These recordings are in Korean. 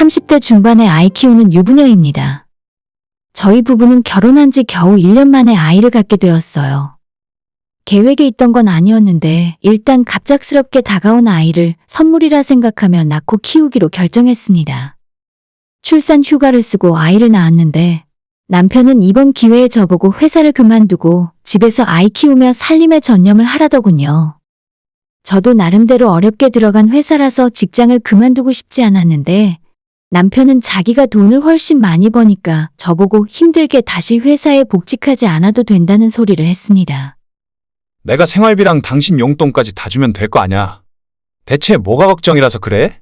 30대 중반의 아이 키우는 유부녀입니다. 저희 부부는 결혼한 지 겨우 1년 만에 아이를 갖게 되었어요. 계획에 있던 건 아니었는데 일단 갑작스럽게 다가온 아이를 선물이라 생각하며 낳고 키우기로 결정했습니다. 출산 휴가를 쓰고 아이를 낳았는데 남편은 이번 기회에 저보고 회사를 그만두고 집에서 아이 키우며 살림에 전념을 하라더군요. 저도 나름대로 어렵게 들어간 회사라서 직장을 그만두고 싶지 않았는데 남편은 자기가 돈을 훨씬 많이 버니까 저보고 힘들게 다시 회사에 복직하지 않아도 된다는 소리를 했습니다. 내가 생활비랑 당신 용돈까지 다 주면 될 거 아냐. 대체 뭐가 걱정이라서 그래?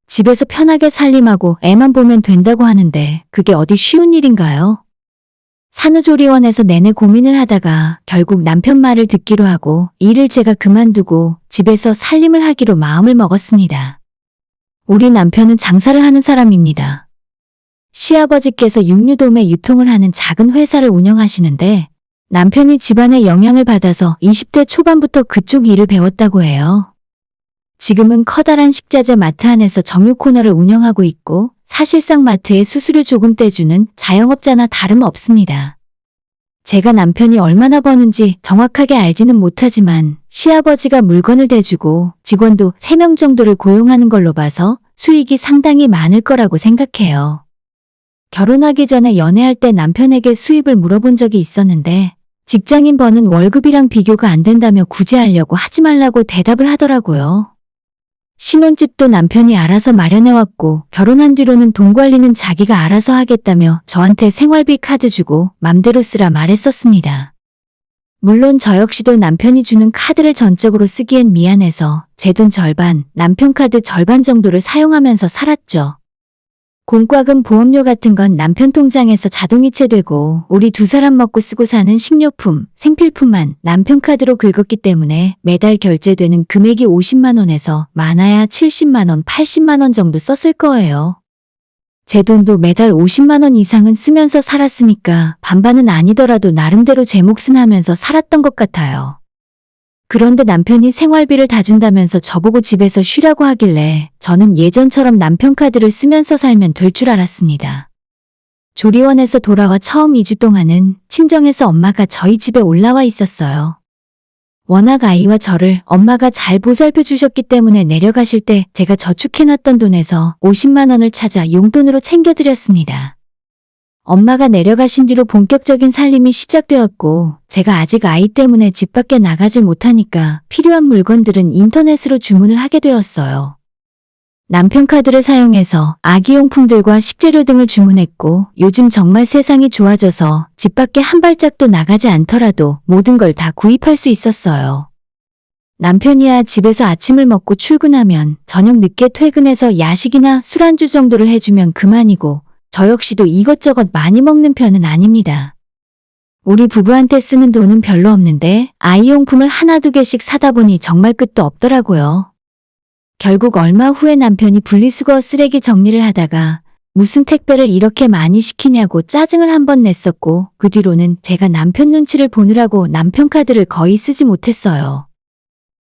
집에서 편하게 살림하고 애만 보면 된다고 하는데 그게 어디 쉬운 일인가요? 산후조리원에서 내내 고민을 하다가 결국 남편 말을 듣기로 하고 일을 제가 그만두고 집에서 살림을 하기로 마음을 먹었습니다. 우리 남편은 장사를 하는 사람입니다. 시아버지께서 육류도매 유통을 하는 작은 회사를 운영하시는데 남편이 집안의 영향을 받아서 20대 초반부터 그쪽 일을 배웠다고 해요. 지금은 커다란 식자재 마트 안에서 정육 코너를 운영하고 있고 사실상 마트에 수수료 조금 떼주는 자영업자나 다름없습니다. 제가 남편이 얼마나 버는지 정확하게 알지는 못하지만 시아버지가 물건을 대주고 직원도 3명 정도를 고용하는 걸로 봐서 수익이 상당히 많을 거라고 생각해요. 결혼하기 전에 연애할 때 남편에게 수입을 물어본 적이 있었는데 직장인 버는 월급이랑 비교가 안 된다며 굳이 하려고 하지 말라고 대답을 하더라고요. 신혼집도 남편이 알아서 마련해왔고 결혼한 뒤로는 돈 관리는 자기가 알아서 하겠다며 저한테 생활비 카드 주고 맘대로 쓰라 말했었습니다. 물론 저 역시도 남편이 주는 카드를 전적으로 쓰기엔 미안해서 제 돈 절반, 남편 카드 절반 정도를 사용하면서 살았죠. 공과금 보험료 같은 건 남편 통장에서 자동이체되고 우리 두 사람 먹고 쓰고 사는 식료품, 생필품만 남편 카드로 긁었기 때문에 매달 결제되는 금액이 50만 원에서 많아야 70만 원, 80만 원 정도 썼을 거예요. 제 돈도 매달 50만 원 이상은 쓰면서 살았으니까 반반은 아니더라도 나름대로 제 몫은 하면서 살았던 것 같아요. 그런데 남편이 생활비를 다 준다면서 저보고 집에서 쉬라고 하길래 저는 예전처럼 남편 카드를 쓰면서 살면 될 줄 알았습니다. 조리원에서 돌아와 처음 2주 동안은 친정에서 엄마가 저희 집에 올라와 있었어요. 워낙 아이와 저를 엄마가 잘 보살펴 주셨기 때문에 내려가실 때 제가 저축해놨던 돈에서 50만 원을 찾아 용돈으로 챙겨드렸습니다. 엄마가 내려가신 뒤로 본격적인 살림이 시작되었고 제가 아직 아이 때문에 집 밖에 나가질 못하니까 필요한 물건들은 인터넷으로 주문을 하게 되었어요. 남편 카드를 사용해서 아기용품들과 식재료 등을 주문했고 요즘 정말 세상이 좋아져서 집 밖에 한 발짝도 나가지 않더라도 모든 걸 다 구입할 수 있었어요. 남편이야 집에서 아침을 먹고 출근하면 저녁 늦게 퇴근해서 야식이나 술안주 정도를 해주면 그만이고 저 역시도 이것저것 많이 먹는 편은 아닙니다. 우리 부부한테 쓰는 돈은 별로 없는데 아이용품을 하나 두 개씩 사다 보니 정말 끝도 없더라고요. 결국 얼마 후에 남편이 분리수거 쓰레기 정리를 하다가 무슨 택배를 이렇게 많이 시키냐고 짜증을 한번 냈었고 그 뒤로는 제가 남편 눈치를 보느라고 남편 카드를 거의 쓰지 못했어요.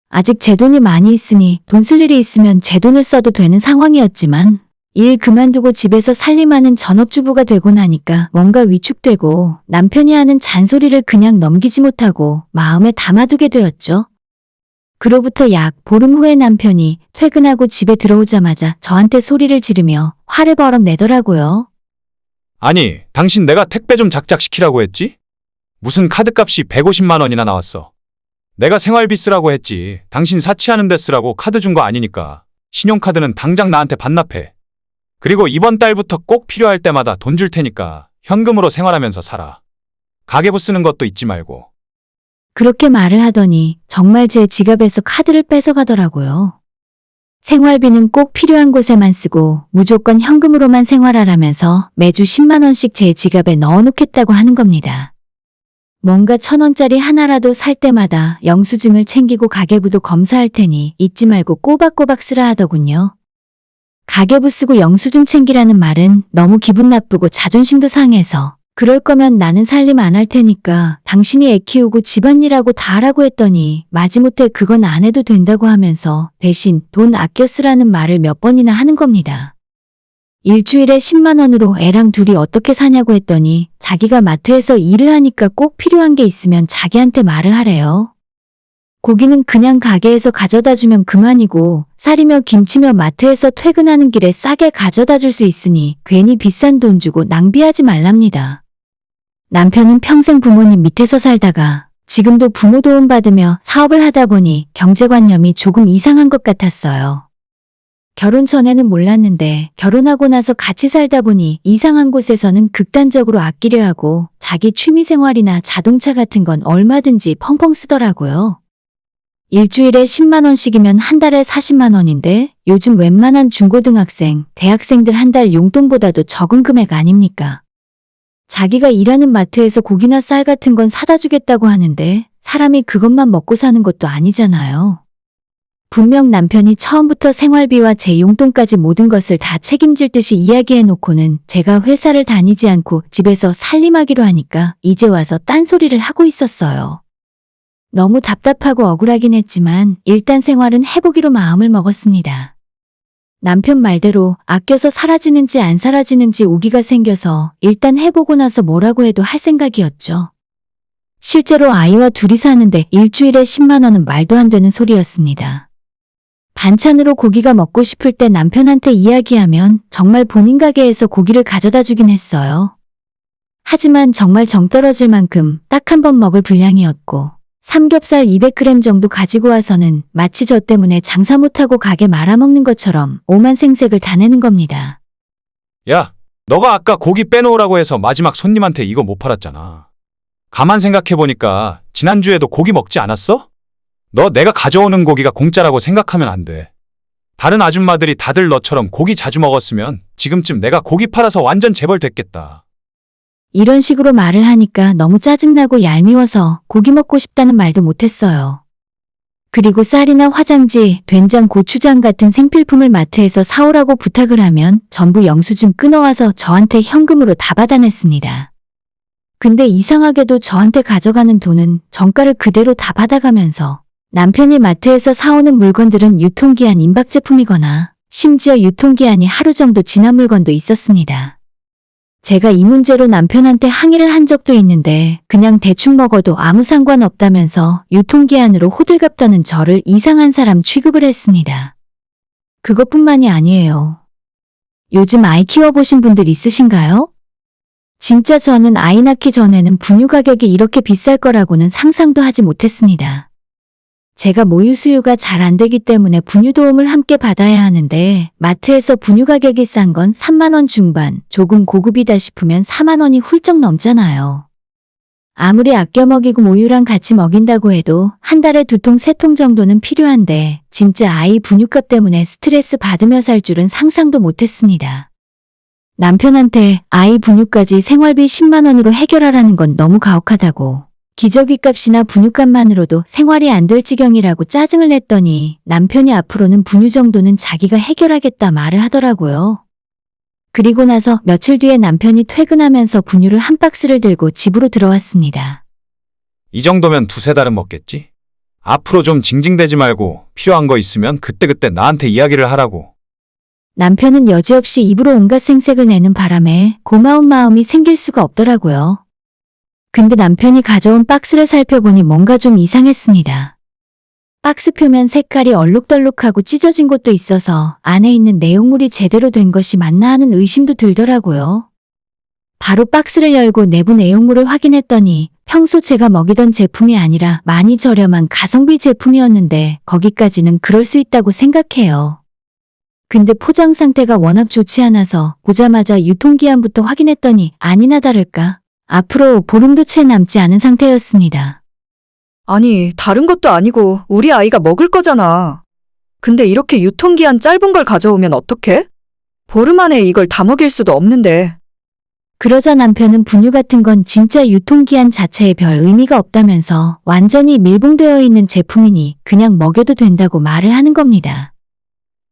아직 제 돈이 많이 있으니 돈 쓸 일이 있으면 제 돈을 써도 되는 상황이었지만 일 그만두고 집에서 살림하는 전업주부가 되고 나니까 뭔가 위축되고 남편이 하는 잔소리를 그냥 넘기지 못하고 마음에 담아두게 되었죠. 그로부터 약 보름 후에 남편이 퇴근하고 집에 들어오자마자 저한테 소리를 지르며 화를 버럭 내더라고요. 아니, 당신 내가 택배 좀 작작 시키라고 했지? 무슨 카드값이 150만 원이나 나왔어. 내가 생활비 쓰라고 했지. 당신 사치하는 데 쓰라고 카드 준 거 아니니까. 신용카드는 당장 나한테 반납해. 그리고 이번 달부터 꼭 필요할 때마다 돈 줄 테니까 현금으로 생활하면서 살아. 가계부 쓰는 것도 잊지 말고. 그렇게 말을 하더니 정말 제 지갑에서 카드를 뺏어가더라고요. 생활비는 꼭 필요한 곳에만 쓰고 무조건 현금으로만 생활하라면서 매주 10만 원씩 제 지갑에 넣어놓겠다고 하는 겁니다. 뭔가 1,000원짜리 하나라도 살 때마다 영수증을 챙기고 가계부도 검사할 테니 잊지 말고 꼬박꼬박 쓰라 하더군요. 가계부 쓰고 영수증 챙기라는 말은 너무 기분 나쁘고 자존심도 상해서 그럴 거면 나는 살림 안 할 테니까 당신이 애 키우고 집안일하고 다 하라고 했더니 마지못해 그건 안 해도 된다고 하면서 대신 돈 아껴 쓰라는 말을 몇 번이나 하는 겁니다. 일주일에 10만 원으로 애랑 둘이 어떻게 사냐고 했더니 자기가 마트에서 일을 하니까 꼭 필요한 게 있으면 자기한테 말을 하래요. 고기는 그냥 가게에서 가져다 주면 그만이고 쌀이며 김치며 마트에서 퇴근하는 길에 싸게 가져다 줄 수 있으니 괜히 비싼 돈 주고 낭비하지 말랍니다. 남편은 평생 부모님 밑에서 살다가 지금도 부모 도움 받으며 사업을 하다 보니 경제관념이 조금 이상한 것 같았어요. 결혼 전에는 몰랐는데 결혼하고 나서 같이 살다 보니 이상한 곳에서는 극단적으로 아끼려 하고 자기 취미생활이나 자동차 같은 건 얼마든지 펑펑 쓰더라고요. 일주일에 10만 원씩이면 한 달에 40만 원인데 요즘 웬만한 중고등학생, 대학생들 한 달 용돈보다도 적은 금액 아닙니까? 자기가 일하는 마트에서 고기나 쌀 같은 건 사다 주겠다고 하는데 사람이 그것만 먹고 사는 것도 아니잖아요. 분명 남편이 처음부터 생활비와 제 용돈까지 모든 것을 다 책임질 듯이 이야기해놓고는 제가 회사를 다니지 않고 집에서 살림하기로 하니까 이제 와서 딴소리를 하고 있었어요. 너무 답답하고 억울하긴 했지만 일단 생활은 해보기로 마음을 먹었습니다. 남편 말대로 아껴서 사라지는지 안 사라지는지 오기가 생겨서 일단 해보고 나서 뭐라고 해도 할 생각이었죠. 실제로 아이와 둘이 사는데 일주일에 10만 원은 말도 안 되는 소리였습니다. 반찬으로 고기가 먹고 싶을 때 남편한테 이야기하면 정말 본인 가게에서 고기를 가져다 주긴 했어요. 하지만 정말 정 떨어질 만큼 딱 한 번 먹을 분량이었고 삼겹살 200g 정도 가지고 와서는 마치 저 때문에 장사 못하고 가게 말아먹는 것처럼 오만 생색을 다 내는 겁니다. 야, 너가 아까 고기 빼놓으라고 해서 마지막 손님한테 이거 못 팔았잖아. 가만 생각해보니까 지난주에도 고기 먹지 않았어? 너 내가 가져오는 고기가 공짜라고 생각하면 안 돼. 다른 아줌마들이 다들 너처럼 고기 자주 먹었으면 지금쯤 내가 고기 팔아서 완전 재벌 됐겠다. 이런 식으로 말을 하니까 너무 짜증나고 얄미워서 고기 먹고 싶다는 말도 못했어요. 그리고 쌀이나 화장지, 된장, 고추장 같은 생필품을 마트에서 사오라고 부탁을 하면 전부 영수증 끊어와서 저한테 현금으로 다 받아냈습니다. 근데 이상하게도 저한테 가져가는 돈은 정가를 그대로 다 받아가면서 남편이 마트에서 사오는 물건들은 유통기한 임박 제품이거나 심지어 유통기한이 하루 정도 지난 물건도 있었습니다. 제가 이 문제로 남편한테 항의를 한 적도 있는데 그냥 대충 먹어도 아무 상관없다면서 유통기한으로 호들갑 떠는 저를 이상한 사람 취급을 했습니다. 그것뿐만이 아니에요. 요즘 아이 키워보신 분들 있으신가요? 진짜 저는 아이 낳기 전에는 분유 가격이 이렇게 비쌀 거라고는 상상도 하지 못했습니다. 제가 모유 수유가 잘 안 되기 때문에 분유 도움을 함께 받아야 하는데 마트에서 분유 가격이 싼 건 3만 원 중반, 조금 고급이다 싶으면 4만 원이 훌쩍 넘잖아요. 아무리 아껴 먹이고 모유랑 같이 먹인다고 해도 한 달에 2통, 3통 정도는 필요한데 진짜 아이 분유값 때문에 스트레스 받으며 살 줄은 상상도 못했습니다. 남편한테 아이 분유까지 생활비 10만 원으로 해결하라는 건 너무 가혹하다고. 기저귀 값이나 분유값만으로도 생활이 안 될 지경이라고 짜증을 냈더니 남편이 앞으로는 분유 정도는 자기가 해결하겠다 말을 하더라고요. 그리고 나서 며칠 뒤에 남편이 퇴근하면서 분유를 한 박스를 들고 집으로 들어왔습니다. 이 정도면 2-3달은 먹겠지? 앞으로 좀 징징대지 말고 필요한 거 있으면 그때그때 나한테 이야기를 하라고. 남편은 여지없이 입으로 온갖 생색을 내는 바람에 고마운 마음이 생길 수가 없더라고요. 근데 남편이 가져온 박스를 살펴보니 뭔가 좀 이상했습니다. 박스 표면 색깔이 얼룩덜룩하고 찢어진 곳도 있어서 안에 있는 내용물이 제대로 된 것이 맞나 하는 의심도 들더라고요. 바로 박스를 열고 내부 내용물을 확인했더니 평소 제가 먹이던 제품이 아니라 많이 저렴한 가성비 제품이었는데 거기까지는 그럴 수 있다고 생각해요. 근데 포장 상태가 워낙 좋지 않아서 보자마자 유통기한부터 확인했더니 아니나 다를까 앞으로 보름도 채 남지 않은 상태였습니다. 아니, 다른 것도 아니고 우리 아이가 먹을 거잖아. 근데 이렇게 유통기한 짧은 걸 가져오면 어떡해? 보름 안에 이걸 다 먹일 수도 없는데. 그러자 남편은 분유 같은 건 진짜 유통기한 자체에 별 의미가 없다면서 완전히 밀봉되어 있는 제품이니 그냥 먹여도 된다고 말을 하는 겁니다.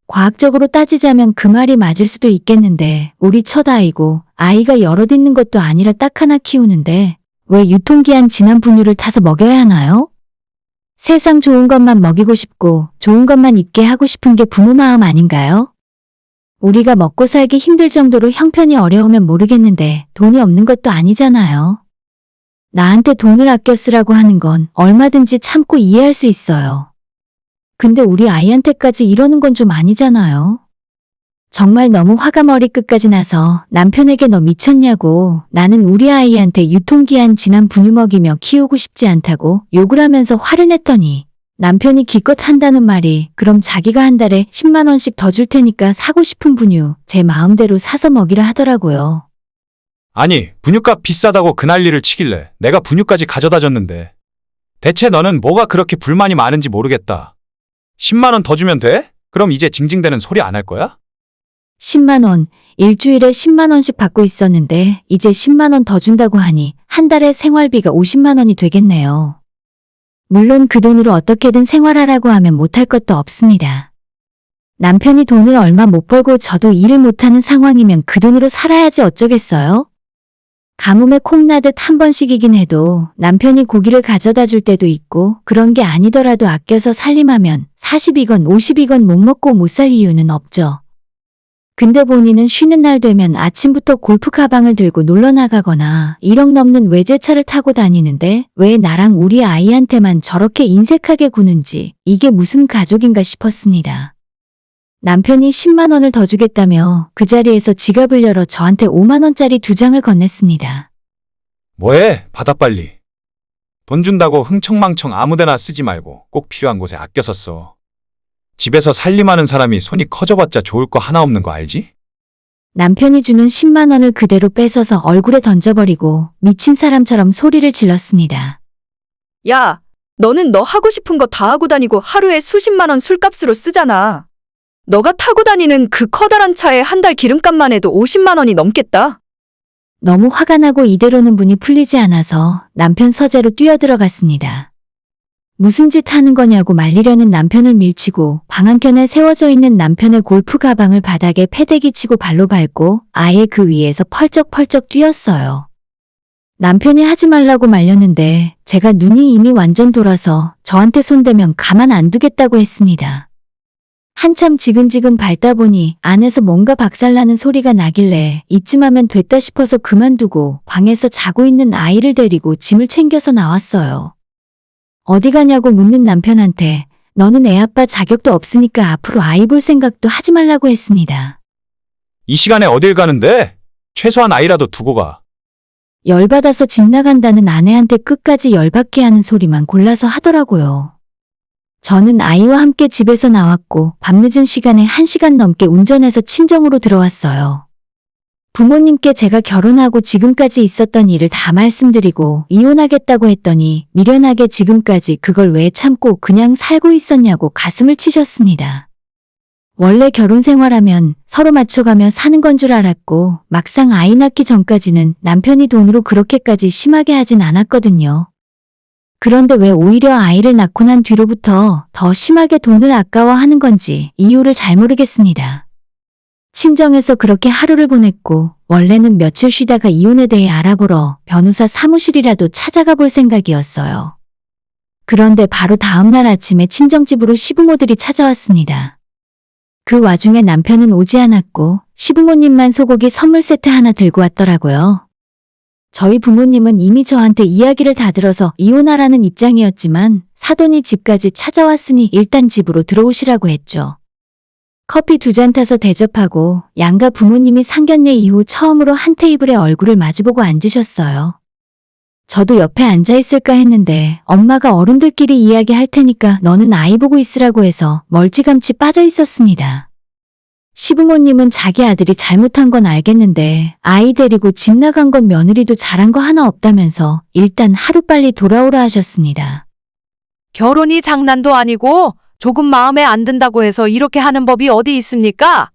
과학적으로 따지자면 그 말이 맞을 수도 있겠는데 우리 첫 아이고 아이가 여럿 있는 것도 아니라 딱 하나 키우는데 왜 유통기한 지난 분유를 타서 먹여야 하나요? 세상 좋은 것만 먹이고 싶고 좋은 것만 입게 하고 싶은 게 부모 마음 아닌가요? 우리가 먹고 살기 힘들 정도로 형편이 어려우면 모르겠는데 돈이 없는 것도 아니잖아요. 나한테 돈을 아껴 쓰라고 하는 건 얼마든지 참고 이해할 수 있어요. 근데 우리 아이한테까지 이러는 건 좀 아니잖아요. 정말 너무 화가 머리끝까지 나서 남편에게 너 미쳤냐고, 나는 우리 아이한테 유통기한 지난 분유 먹이며 키우고 싶지 않다고 욕을 하면서 화를 냈더니 남편이 기껏 한다는 말이 그럼 자기가 한 달에 10만 원씩 더 줄 테니까 사고 싶은 분유 제 마음대로 사서 먹이라 하더라고요. 아니, 분유값 비싸다고 그 난리를 치길래 내가 분유까지 가져다 줬는데. 대체 너는 뭐가 그렇게 불만이 많은지 모르겠다. 10만 원 더 주면 돼? 그럼 이제 징징대는 소리 안 할 거야? 10만 원, 일주일에 10만 원씩 받고 있었는데 이제 10만 원 더 준다고 하니 한 달에 생활비가 50만 원이 되겠네요. 물론 그 돈으로 어떻게든 생활하라고 하면 못할 것도 없습니다. 남편이 돈을 얼마 못 벌고 저도 일을 못하는 상황이면 그 돈으로 살아야지 어쩌겠어요? 가뭄에 콩나듯 한 번씩이긴 해도 남편이 고기를 가져다 줄 때도 있고 그런 게 아니더라도 아껴서 살림하면 40이건 50이건 못 먹고 못 살 이유는 없죠. 근데 본인은 쉬는 날 되면 아침부터 골프 가방을 들고 놀러 나가거나 1억 넘는 외제차를 타고 다니는데 왜 나랑 우리 아이한테만 저렇게 인색하게 구는지 이게 무슨 가족인가 싶었습니다. 남편이 10만 원을 더 주겠다며 그 자리에서 지갑을 열어 저한테 5만 원짜리 2장을 건넸습니다. 뭐해? 받아 빨리. 돈 준다고 흥청망청 아무데나 쓰지 말고 꼭 필요한 곳에 아껴서 써. 집에서 살림하는 사람이 손이 커져봤자 좋을 거 하나 없는 거 알지? 남편이 주는 10만 원을 그대로 뺏어서 얼굴에 던져버리고 미친 사람처럼 소리를 질렀습니다. 야, 너는 너 하고 싶은 거 다 하고 다니고 하루에 수십만 원 술값으로 쓰잖아. 너가 타고 다니는 그 커다란 차에 한 달 기름값만 해도 50만 원이 넘겠다. 너무 화가 나고 이대로는 분이 풀리지 않아서 남편 서재로 뛰어들어갔습니다. 무슨 짓 하는 거냐고 말리려는 남편을 밀치고 방 한켠에 세워져 있는 남편의 골프 가방을 바닥에 패대기 치고 발로 밟고 아예 그 위에서 펄쩍펄쩍 뛰었어요. 남편이 하지 말라고 말렸는데 제가 눈이 이미 완전 돌아서 저한테 손대면 가만 안 두겠다고 했습니다. 한참 지근지근 밟다 보니 안에서 뭔가 박살나는 소리가 나길래 이쯤 하면 됐다 싶어서 그만두고 방에서 자고 있는 아이를 데리고 짐을 챙겨서 나왔어요. 어디 가냐고 묻는 남편한테 너는 애 아빠 자격도 없으니까 앞으로 아이 볼 생각도 하지 말라고 했습니다. 이 시간에 어딜 가는데? 최소한 아이라도 두고 가. 열받아서 집 나간다는 아내한테 끝까지 열받게 하는 소리만 골라서 하더라고요. 저는 아이와 함께 집에서 나왔고 밤늦은 시간에 1시간 넘게 운전해서 친정으로 들어왔어요. 부모님께 제가 결혼하고 지금까지 있었던 일을 다 말씀드리고 이혼하겠다고 했더니 미련하게 지금까지 그걸 왜 참고 그냥 살고 있었냐고 가슴을 치셨습니다. 원래 결혼 생활하면 서로 맞춰가며 사는 건 줄 알았고 막상 아이 낳기 전까지는 남편이 돈으로 그렇게까지 심하게 하진 않았거든요. 그런데 왜 오히려 아이를 낳고 난 뒤로부터 더 심하게 돈을 아까워하는 건지 이유를 잘 모르겠습니다. 친정에서 그렇게 하루를 보냈고 원래는 며칠 쉬다가 이혼에 대해 알아보러 변호사 사무실이라도 찾아가 볼 생각이었어요. 그런데 바로 다음 날 아침에 친정집으로 시부모들이 찾아왔습니다. 그 와중에 남편은 오지 않았고 시부모님만 소고기 선물 세트 하나 들고 왔더라고요. 저희 부모님은 이미 저한테 이야기를 다 들어서 이혼하라는 입장이었지만 사돈이 집까지 찾아왔으니 일단 집으로 들어오시라고 했죠. 커피 2잔 타서 대접하고 양가 부모님이 상견례 이후 처음으로 한 테이블에 얼굴을 마주보고 앉으셨어요. 저도 옆에 앉아있을까 했는데 엄마가 어른들끼리 이야기할 테니까 너는 아이 보고 있으라고 해서 멀찌감치 빠져 있었습니다. 시부모님은 자기 아들이 잘못한 건 알겠는데 아이 데리고 집 나간 건 며느리도 잘한 거 하나 없다면서 일단 하루빨리 돌아오라 하셨습니다. 결혼이 장난도 아니고 조금 마음에 안 든다고 해서 이렇게 하는 법이 어디 있습니까?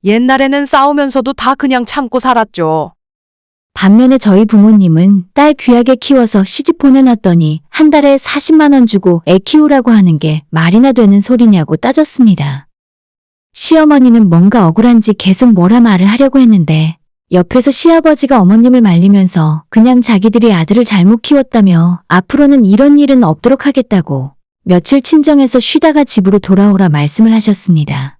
옛날에는 싸우면서도 다 그냥 참고 살았죠. 반면에 저희 부모님은 딸 귀하게 키워서 시집 보내놨더니 한 달에 40만 원 주고 애 키우라고 하는 게 말이나 되는 소리냐고 따졌습니다. 시어머니는 뭔가 억울한지 계속 뭐라 말을 하려고 했는데 옆에서 시아버지가 어머님을 말리면서 그냥 자기들이 아들을 잘못 키웠다며 앞으로는 이런 일은 없도록 하겠다고 며칠 친정에서 쉬다가 집으로 돌아오라 말씀을 하셨습니다.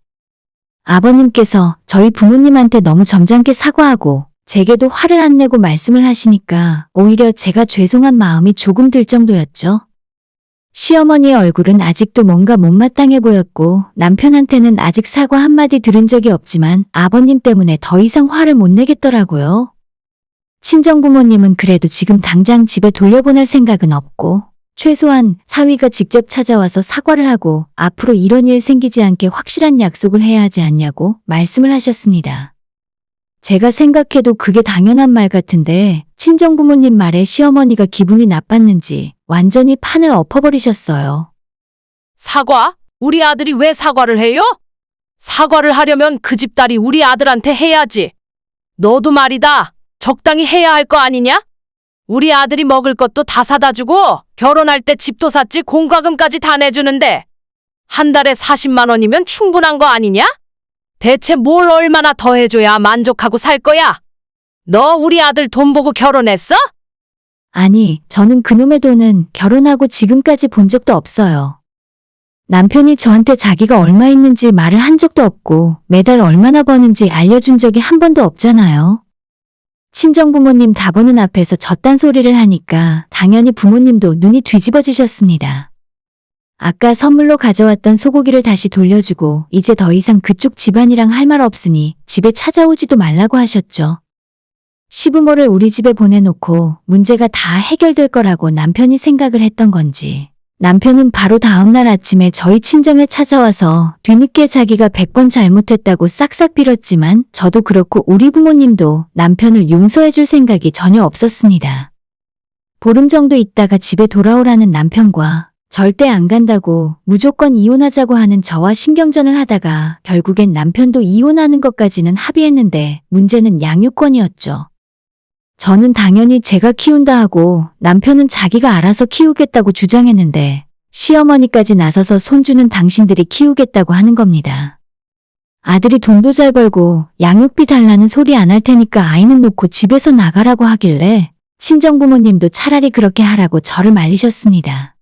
아버님께서 저희 부모님한테 너무 점잖게 사과하고 제게도 화를 안 내고 말씀을 하시니까 오히려 제가 죄송한 마음이 조금 들 정도였죠. 시어머니의 얼굴은 아직도 뭔가 못마땅해 보였고 남편한테는 아직 사과 한마디 들은 적이 없지만 아버님 때문에 더 이상 화를 못 내겠더라고요. 친정부모님은 그래도 지금 당장 집에 돌려보낼 생각은 없고 최소한 사위가 직접 찾아와서 사과를 하고 앞으로 이런 일 생기지 않게 확실한 약속을 해야 하지 않냐고 말씀을 하셨습니다. 제가 생각해도 그게 당연한 말 같은데 친정부모님 말에 시어머니가 기분이 나빴는지 완전히 판을 엎어버리셨어요. 사과? 우리 아들이 왜 사과를 해요? 사과를 하려면 그 집 딸이 우리 아들한테 해야지. 너도 말이다. 적당히 해야 할 거 아니냐? 우리 아들이 먹을 것도 다 사다 주고 결혼할 때 집도 샀지 공과금까지 다 내주는데 한 달에 40만 원이면 충분한 거 아니냐? 대체 뭘 얼마나 더 해줘야 만족하고 살 거야? 너 우리 아들 돈 보고 결혼했어? 아니, 저는 그놈의 돈은 결혼하고 지금까지 본 적도 없어요. 남편이 저한테 자기가 얼마 있는지 말을 한 적도 없고 매달 얼마나 버는지 알려준 적이 한 번도 없잖아요. 친정부모님 다 보는 앞에서 저딴 소리를 하니까 당연히 부모님도 눈이 뒤집어지셨습니다. 아까 선물로 가져왔던 소고기를 다시 돌려주고 이제 더 이상 그쪽 집안이랑 할 말 없으니 집에 찾아오지도 말라고 하셨죠. 시부모를 우리 집에 보내놓고 문제가 다 해결될 거라고 남편이 생각을 했던 건지 남편은 바로 다음날 아침에 저희 친정에 찾아와서 뒤늦게 자기가 100번 잘못했다고 싹싹 빌었지만 저도 그렇고 우리 부모님도 남편을 용서해줄 생각이 전혀 없었습니다. 보름 정도 있다가 집에 돌아오라는 남편과 절대 안 간다고 무조건 이혼하자고 하는 저와 신경전을 하다가 결국엔 남편도 이혼하는 것까지는 합의했는데 문제는 양육권이었죠. 저는 당연히 제가 키운다 하고 남편은 자기가 알아서 키우겠다고 주장했는데 시어머니까지 나서서 손주는 당신들이 키우겠다고 하는 겁니다. 아들이 돈도 잘 벌고 양육비 달라는 소리 안 할 테니까 아이는 놓고 집에서 나가라고 하길래 친정부모님도 차라리 그렇게 하라고 저를 말리셨습니다.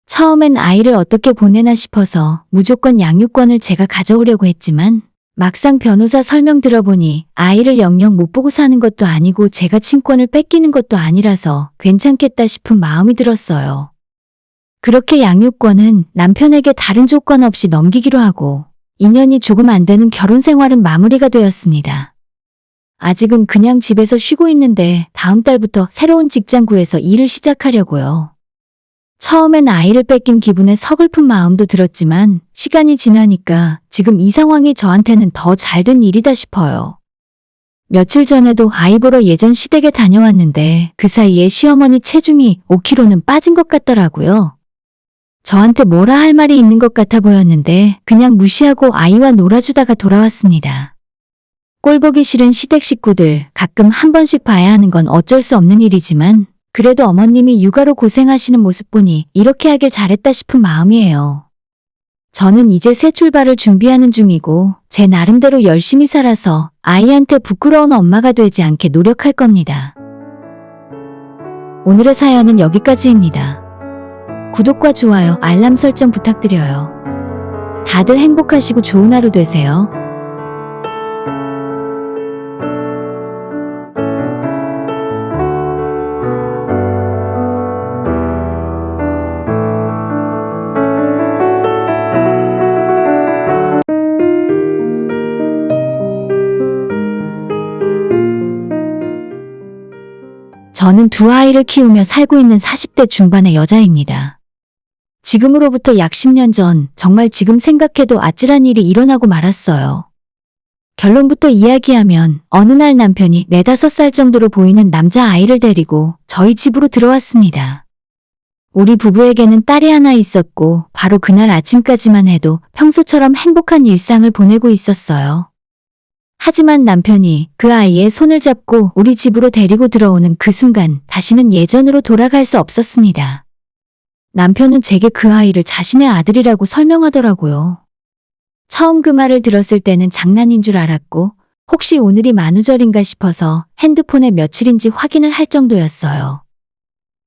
처음엔 아이를 어떻게 보내나 싶어서 무조건 양육권을 제가 가져오려고 했지만 막상 변호사 설명 들어보니 아이를 영영 못 보고 사는 것도 아니고 제가 친권을 뺏기는 것도 아니라서 괜찮겠다 싶은 마음이 들었어요. 그렇게 양육권은 남편에게 다른 조건 없이 넘기기로 하고 2년이 조금 안 되는 결혼 생활은 마무리가 되었습니다. 아직은 그냥 집에서 쉬고 있는데 다음 달부터 새로운 직장 구해서 일을 시작하려고요. 처음엔 아이를 뺏긴 기분에 서글픈 마음도 들었지만 시간이 지나니까 지금 이 상황이 저한테는 더 잘된 일이다 싶어요. 며칠 전에도 아이 보러 예전 시댁에 다녀왔는데 그 사이에 시어머니 체중이 5kg는 빠진 것 같더라고요. 저한테 뭐라 할 말이 있는 것 같아 보였는데 그냥 무시하고 아이와 놀아주다가 돌아왔습니다. 꼴보기 싫은 시댁 식구들 가끔 한 번씩 봐야 하는 건 어쩔 수 없는 일이지만 그래도 어머님이 육아로 고생하시는 모습 보니 이렇게 하길 잘했다 싶은 마음이에요. 저는 이제 새 출발을 준비하는 중이고 제 나름대로 열심히 살아서 아이한테 부끄러운 엄마가 되지 않게 노력할 겁니다. 오늘의 사연은 여기까지입니다. 구독과 좋아요, 알람 설정 부탁드려요. 다들 행복하시고 좋은 하루 되세요. 저는 두 아이를 키우며 살고 있는 40대 중반의 여자입니다. 지금으로부터 약 10년 전 정말 지금 생각해도 아찔한 일이 일어나고 말았어요. 결론부터 이야기하면 어느 날 남편이 4, 5살 정도로 보이는 남자아이를 데리고 저희 집으로 들어왔습니다. 우리 부부에게는 딸이 하나 있었고 바로 그날 아침까지만 해도 평소처럼 행복한 일상을 보내고 있었어요. 하지만 남편이 그 아이의 손을 잡고 우리 집으로 데리고 들어오는 그 순간 다시는 예전으로 돌아갈 수 없었습니다. 남편은 제게 그 아이를 자신의 아들이라고 설명하더라고요. 처음 그 말을 들었을 때는 장난인 줄 알았고 혹시 오늘이 만우절인가 싶어서 핸드폰에 며칠인지 확인을 할 정도였어요.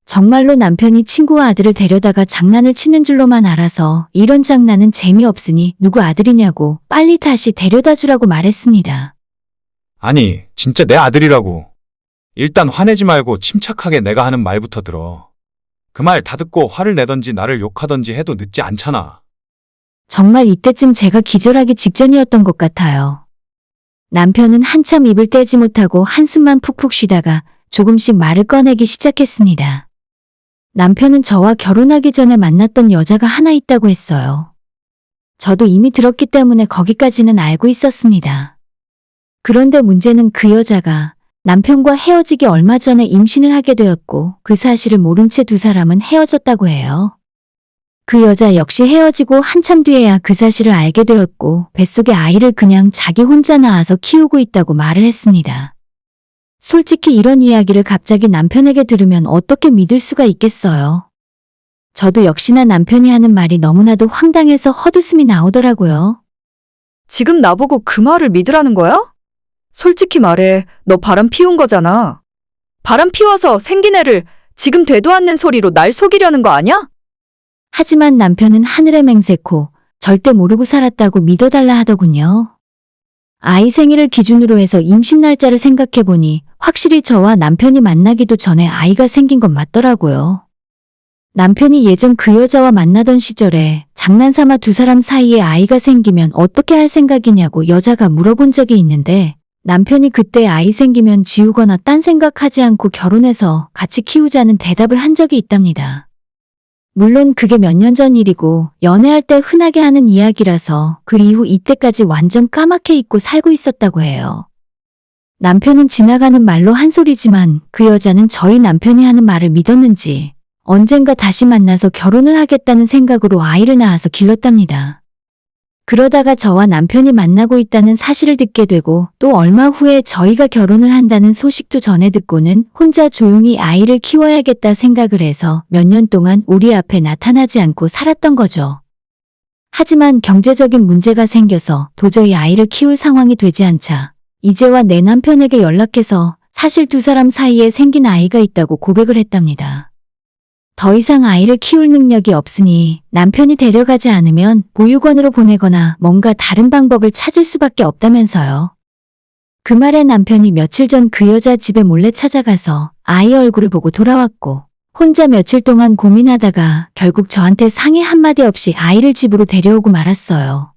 정말로 남편이 친구 아들을 데려다가 장난을 치는 줄로만 알아서 이런 장난은 재미없으니 누구 아들이냐고 빨리 다시 데려다 주라고 말했습니다. 아니, 진짜 내 아들이라고. 일단 화내지 말고 침착하게 내가 하는 말부터 들어. 그 말 다 듣고 화를 내던지 나를 욕하던지 해도 늦지 않잖아. 정말 이때쯤 제가 기절하기 직전이었던 것 같아요. 남편은 한참 입을 떼지 못하고 한숨만 푹푹 쉬다가 조금씩 말을 꺼내기 시작했습니다. 남편은 저와 결혼하기 전에 만났던 여자가 하나 있다고 했어요. 저도 이미 들었기 때문에 거기까지는 알고 있었습니다. 그런데 문제는 그 여자가 남편과 헤어지기 얼마 전에 임신을 하게 되었고 그 사실을 모른 채 두 사람은 헤어졌다고 해요. 그 여자 역시 헤어지고 한참 뒤에야 그 사실을 알게 되었고 뱃속에 아이를 그냥 자기 혼자 낳아서 키우고 있다고 말을 했습니다. 솔직히 이런 이야기를 갑자기 남편에게 들으면 어떻게 믿을 수가 있겠어요. 저도 역시나 남편이 하는 말이 너무나도 황당해서 헛웃음이 나오더라고요. 지금 나보고 그 말을 믿으라는 거야? 솔직히 말해, 너 바람 피운 거잖아. 바람 피워서 생긴 애를 지금 되도 않는 소리로 날 속이려는 거 아니야? 하지만 남편은 하늘의 맹세코 절대 모르고 살았다고 믿어달라 하더군요. 아이 생일을 기준으로 해서 임신 날짜를 생각해보니 확실히 저와 남편이 만나기도 전에 아이가 생긴 건 맞더라고요. 남편이 예전 그 여자와 만나던 시절에 장난삼아 두 사람 사이에 아이가 생기면 어떻게 할 생각이냐고 여자가 물어본 적이 있는데 남편이 그때 아이 생기면 지우거나 딴 생각하지 않고 결혼해서 같이 키우자는 대답을 한 적이 있답니다. 물론 그게 몇 년 전 일이고 연애할 때 흔하게 하는 이야기라서 그 이후 이때까지 완전 까맣게 잊고 살고 있었다고 해요. 남편은 지나가는 말로 한 소리지만 그 여자는 저희 남편이 하는 말을 믿었는지 언젠가 다시 만나서 결혼을 하겠다는 생각으로 아이를 낳아서 길렀답니다. 그러다가 저와 남편이 만나고 있다는 사실을 듣게 되고 또 얼마 후에 저희가 결혼을 한다는 소식도 전해 듣고는 혼자 조용히 아이를 키워야겠다 생각을 해서 몇 년 동안 우리 앞에 나타나지 않고 살았던 거죠. 하지만 경제적인 문제가 생겨서 도저히 아이를 키울 상황이 되지 않자 이제와 내 남편에게 연락해서 사실 두 사람 사이에 생긴 아이가 있다고 고백을 했답니다. 더 이상 아이를 키울 능력이 없으니 남편이 데려가지 않으면 보육원으로 보내거나 뭔가 다른 방법을 찾을 수밖에 없다면서요. 그 말에 남편이 며칠 전 그 여자 집에 몰래 찾아가서 아이 얼굴을 보고 돌아왔고 혼자 며칠 동안 고민하다가 결국 저한테 상의 한마디 없이 아이를 집으로 데려오고 말았어요.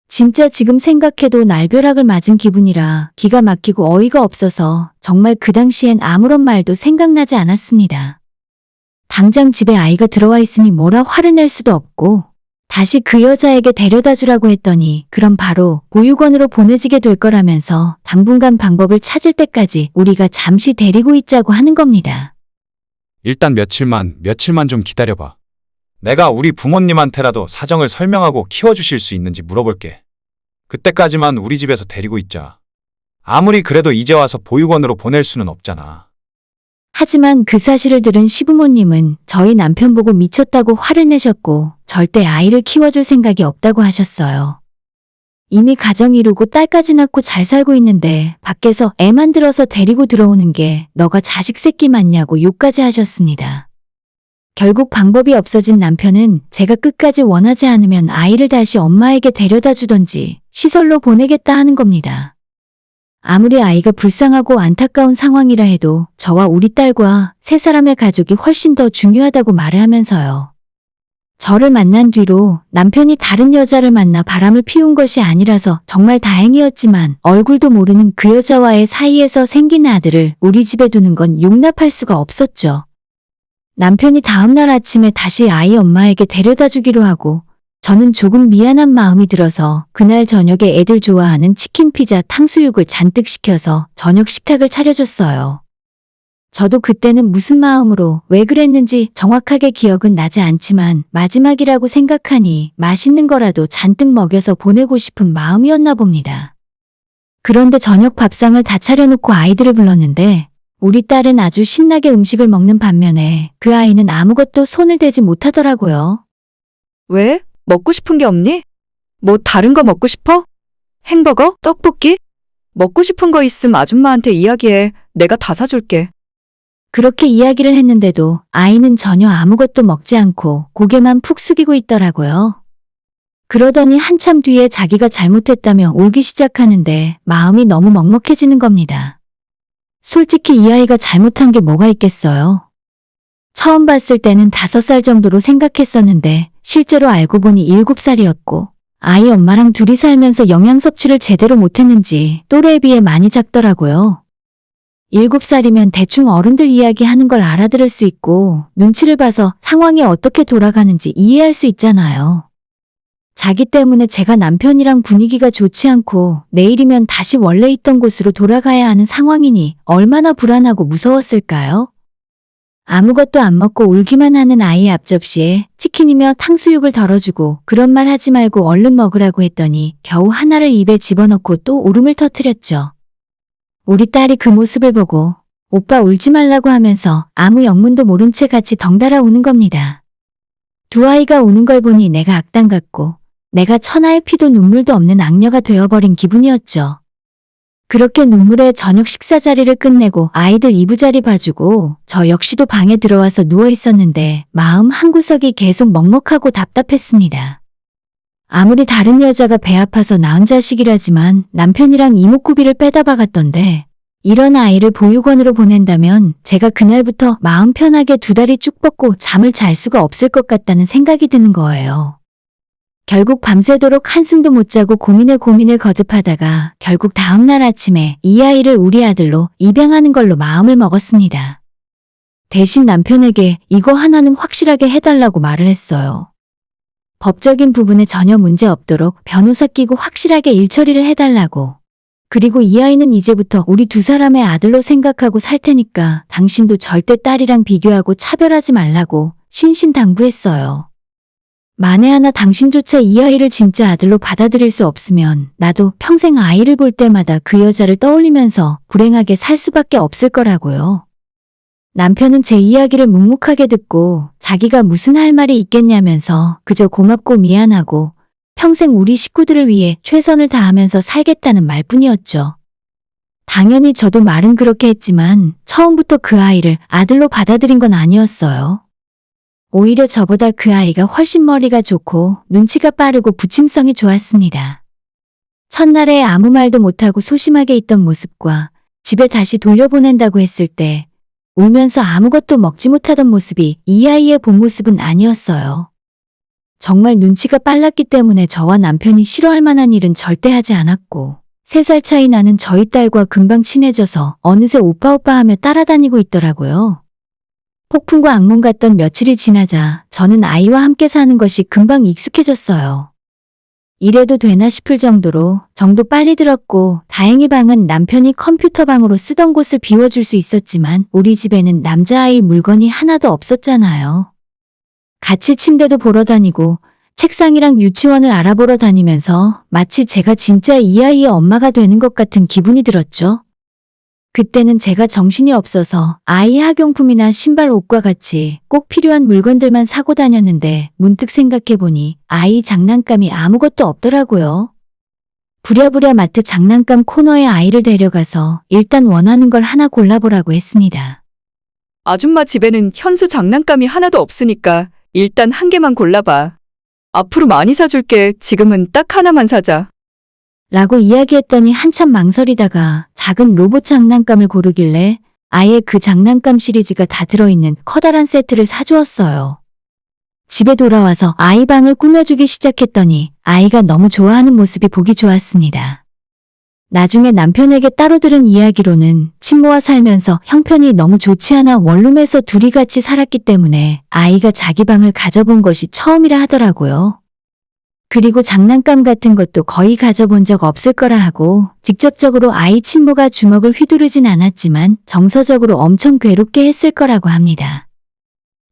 진짜 지금 생각해도 날벼락을 맞은 기분이라 기가 막히고 어이가 없어서 정말 그 당시엔 아무런 말도 생각나지 않았습니다. 당장 집에 아이가 들어와 있으니 뭐라 화를 낼 수도 없고 다시 그 여자에게 데려다 주라고 했더니 그럼 바로 보육원으로 보내지게 될 거라면서 당분간 방법을 찾을 때까지 우리가 잠시 데리고 있자고 하는 겁니다. 일단 며칠만 좀 기다려봐. 내가 우리 부모님한테라도 사정을 설명하고 키워주실 수 있는지 물어볼게. 그때까지만 우리 집에서 데리고 있자. 아무리 그래도 이제 와서 보육원으로 보낼 수는 없잖아. 하지만 그 사실을 들은 시부모님은 저희 남편 보고 미쳤다고 화를 내셨고 절대 아이를 키워줄 생각이 없다고 하셨어요. 이미 가정 이루고 딸까지 낳고 잘 살고 있는데 밖에서 애 만들어서 데리고 들어오는 게 너가 자식 새끼 맞냐고 욕까지 하셨습니다. 결국 방법이 없어진 남편은 제가 끝까지 원하지 않으면 아이를 다시 엄마에게 데려다 주던지 시설로 보내겠다 하는 겁니다. 아무리 아이가 불쌍하고 안타까운 상황이라 해도 저와 우리 딸과 세 사람의 가족이 훨씬 더 중요하다고 말을 하면서요. 저를 만난 뒤로 남편이 다른 여자를 만나 바람을 피운 것이 아니라서 정말 다행이었지만 얼굴도 모르는 그 여자와의 사이에서 생긴 아들을 우리 집에 두는 건 용납할 수가 없었죠. 남편이 다음날 아침에 다시 아이 엄마에게 데려다 주기로 하고 저는 조금 미안한 마음이 들어서 그날 저녁에 애들 좋아하는 치킨, 피자, 탕수육을 잔뜩 시켜서 저녁 식탁을 차려줬어요. 저도 그때는 무슨 마음으로 왜 그랬는지 정확하게 기억은 나지 않지만 마지막이라고 생각하니 맛있는 거라도 잔뜩 먹여서 보내고 싶은 마음이었나 봅니다. 그런데 저녁 밥상을 다 차려놓고 아이들을 불렀는데 우리 딸은 아주 신나게 음식을 먹는 반면에 그 아이는 아무것도 손을 대지 못하더라고요. 왜? 먹고 싶은 게 없니? 뭐 다른 거 먹고 싶어? 햄버거? 떡볶이? 먹고 싶은 거 있음 아줌마한테 이야기해. 내가 다 사줄게. 그렇게 이야기를 했는데도 아이는 전혀 아무것도 먹지 않고 고개만 푹 숙이고 있더라고요. 그러더니 한참 뒤에 자기가 잘못했다며 울기 시작하는데 마음이 너무 먹먹해지는 겁니다. 솔직히 이 아이가 잘못한 게 뭐가 있겠어요? 처음 봤을 때는 5살 정도로 생각했었는데 실제로 알고 보니 7살이었고 아이 엄마랑 둘이 살면서 영양 섭취를 제대로 못했는지 또래에 비해 많이 작더라고요. 7살이면 대충 어른들 이야기하는 걸 알아들을 수 있고 눈치를 봐서 상황이 어떻게 돌아가는지 이해할 수 있잖아요. 자기 때문에 제가 남편이랑 분위기가 좋지 않고 내일이면 다시 원래 있던 곳으로 돌아가야 하는 상황이니 얼마나 불안하고 무서웠을까요? 아무것도 안 먹고 울기만 하는 아이 앞접시에 치킨이며 탕수육을 덜어주고 그런 말 하지 말고 얼른 먹으라고 했더니 겨우 하나를 입에 집어넣고 또 울음을 터뜨렸죠. 우리 딸이 그 모습을 보고 오빠 울지 말라고 하면서 아무 영문도 모른 채 같이 덩달아 우는 겁니다. 두 아이가 우는 걸 보니 내가 악당 같고 내가 천하의 피도 눈물도 없는 악녀가 되어버린 기분이었죠. 그렇게 눈물에 저녁 식사 자리를 끝내고 아이들 이부자리 봐주고 저 역시도 방에 들어와서 누워 있었는데 마음 한구석이 계속 먹먹하고 답답했습니다. 아무리 다른 여자가 배 아파서 낳은 자식이라지만 남편이랑 이목구비를 빼다 박았던데 이런 아이를 보육원으로 보낸다면 제가 그날부터 마음 편하게 2다리 쭉 뻗고 잠을 잘 수가 없을 것 같다는 생각이 드는 거예요. 결국 밤새도록 한숨도 못 자고 고민을 거듭하다가 결국 다음날 아침에 이 아이를 우리 아들로 입양하는 걸로 마음을 먹었습니다. 대신 남편에게 이거 하나는 확실하게 해달라고 말을 했어요. 법적인 부분에 전혀 문제 없도록 변호사 끼고 확실하게 일처리를 해달라고. 그리고 이 아이는 이제부터 우리 2사람의 아들로 생각하고 살 테니까 당신도 절대 딸이랑 비교하고 차별하지 말라고 신신당부했어요. 만에 하나 당신조차 이 아이를 진짜 아들로 받아들일 수 없으면 나도 평생 아이를 볼 때마다 그 여자를 떠올리면서 불행하게 살 수밖에 없을 거라고요. 남편은 제 이야기를 묵묵하게 듣고 자기가 무슨 할 말이 있겠냐면서 그저 고맙고 미안하고 평생 우리 식구들을 위해 최선을 다하면서 살겠다는 말뿐이었죠. 당연히 저도 말은 그렇게 했지만 처음부터 그 아이를 아들로 받아들인 건 아니었어요. 오히려 저보다 그 아이가 훨씬 머리가 좋고 눈치가 빠르고 부침성이 좋았습니다. 첫날에 아무 말도 못하고 소심하게 있던 모습과 집에 다시 돌려보낸다고 했을 때 울면서 아무것도 먹지 못하던 모습이 이 아이의 본 모습은 아니었어요. 정말 눈치가 빨랐기 때문에 저와 남편이 싫어할 만한 일은 절대 하지 않았고 3살 차이 나는 저희 딸과 금방 친해져서 어느새 오빠 하며 따라다니고 있더라고요. 폭풍과 악몽 같던 며칠이 지나자 저는 아이와 함께 사는 것이 금방 익숙해졌어요. 이래도 되나 싶을 정도 빨리 들었고 다행히 방은 남편이 컴퓨터 방으로 쓰던 곳을 비워줄 수 있었지만 우리 집에는 남자아이 물건이 하나도 없었잖아요. 같이 침대도 보러 다니고 책상이랑 유치원을 알아보러 다니면서 마치 제가 진짜 이 아이의 엄마가 되는 것 같은 기분이 들었죠. 그때는 제가 정신이 없어서 아이 학용품이나 신발 옷과 같이 꼭 필요한 물건들만 사고 다녔는데 문득 생각해보니 아이 장난감이 아무것도 없더라고요. 부랴부랴 마트 장난감 코너에 아이를 데려가서 일단 원하는 걸 하나 골라보라고 했습니다. 아줌마 집에는 현수 장난감이 하나도 없으니까 일단 한 개만 골라봐. 앞으로 많이 사줄게. 지금은 딱 하나만 사자. 라고 이야기했더니 한참 망설이다가 작은 로봇 장난감을 고르길래 아예 그 장난감 시리즈가 다 들어있는 커다란 세트를 사주었어요. 집에 돌아와서 아이 방을 꾸며주기 시작했더니 아이가 너무 좋아하는 모습이 보기 좋았습니다. 나중에 남편에게 따로 들은 이야기로는 친모와 살면서 형편이 너무 좋지 않아 원룸에서 둘이 같이 살았기 때문에 아이가 자기 방을 가져본 것이 처음이라 하더라고요. 그리고 장난감 같은 것도 거의 가져본 적 없을 거라 하고 직접적으로 아이 친모가 주먹을 휘두르진 않았지만 정서적으로 엄청 괴롭게 했을 거라고 합니다.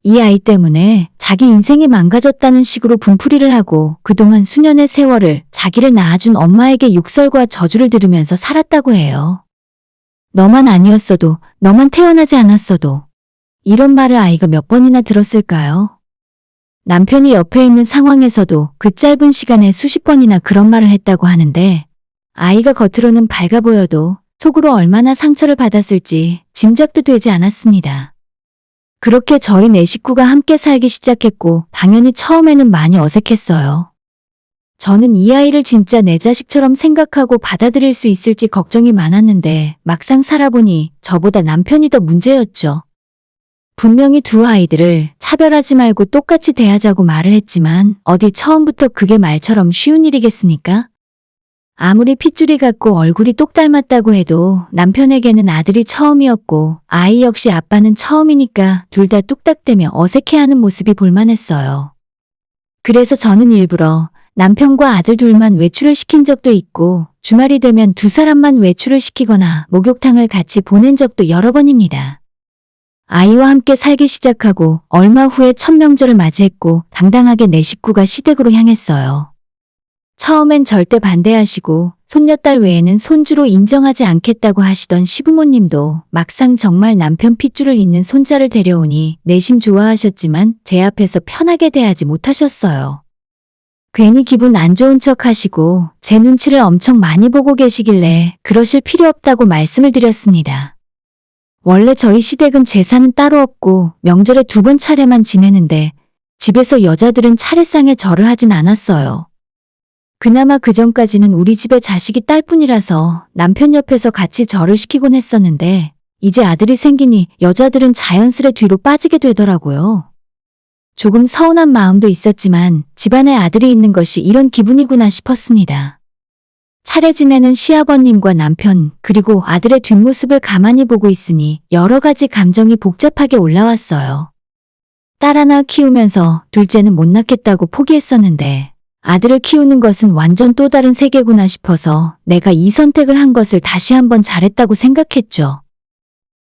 이 아이 때문에 자기 인생이 망가졌다는 식으로 분풀이를 하고 그동안 수년의 세월을 자기를 낳아준 엄마에게 욕설과 저주를 들으면서 살았다고 해요. 너만 아니었어도, 너만 태어나지 않았어도 이런 말을 아이가 몇 번이나 들었을까요? 남편이 옆에 있는 상황에서도 그 짧은 시간에 수십 번이나 그런 말을 했다고 하는데 아이가 겉으로는 밝아 보여도 속으로 얼마나 상처를 받았을지 짐작도 되지 않았습니다. 그렇게 저희 네 식구가 함께 살기 시작했고 당연히 처음에는 많이 어색했어요. 저는 이 아이를 진짜 내 자식처럼 생각하고 받아들일 수 있을지 걱정이 많았는데 막상 살아보니 저보다 남편이 더 문제였죠. 분명히 두 아이들을 차별하지 말고 똑같이 대하자고 말을 했지만 어디 처음부터 그게 말처럼 쉬운 일이겠습니까? 아무리 핏줄이 같고 얼굴이 똑 닮았다고 해도 남편에게는 아들이 처음이었고 아이 역시 아빠는 처음이니까 둘 다 뚝딱대며 어색해하는 모습이 볼만했어요. 그래서 저는 일부러 남편과 아들 둘만 외출을 시킨 적도 있고 주말이 되면 두 사람만 외출을 시키거나 목욕탕을 같이 보낸 적도 여러 번입니다. 아이와 함께 살기 시작하고 얼마 후에 첫 명절을 맞이했고 당당하게 내 식구가 시댁으로 향했어요. 처음엔 절대 반대하시고 손녀딸 외에는 손주로 인정하지 않겠다고 하시던 시부모님도 막상 정말 남편 핏줄을 잇는 손자를 데려오니 내심 좋아하셨지만 제 앞에서 편하게 대하지 못하셨어요. 괜히 기분 안 좋은 척 하시고 제 눈치를 엄청 많이 보고 계시길래 그러실 필요 없다고 말씀을 드렸습니다. 원래 저희 시댁은 제사는 따로 없고 명절에 2번 차례만 지내는데 집에서 여자들은 차례상에 절을 하진 않았어요. 그나마 그전까지는 우리 집에 자식이 딸뿐이라서 남편 옆에서 같이 절을 시키곤 했었는데 이제 아들이 생기니 여자들은 자연스레 뒤로 빠지게 되더라고요. 조금 서운한 마음도 있었지만 집안에 아들이 있는 것이 이런 기분이구나 싶었습니다. 차례 지내는 시아버님과 남편 그리고 아들의 뒷모습을 가만히 보고 있으니 여러 가지 감정이 복잡하게 올라왔어요. 딸 하나 키우면서 둘째는 못 낳겠다고 포기했었는데 아들을 키우는 것은 완전 또 다른 세계구나 싶어서 내가 이 선택을 한 것을 다시 한번 잘했다고 생각했죠.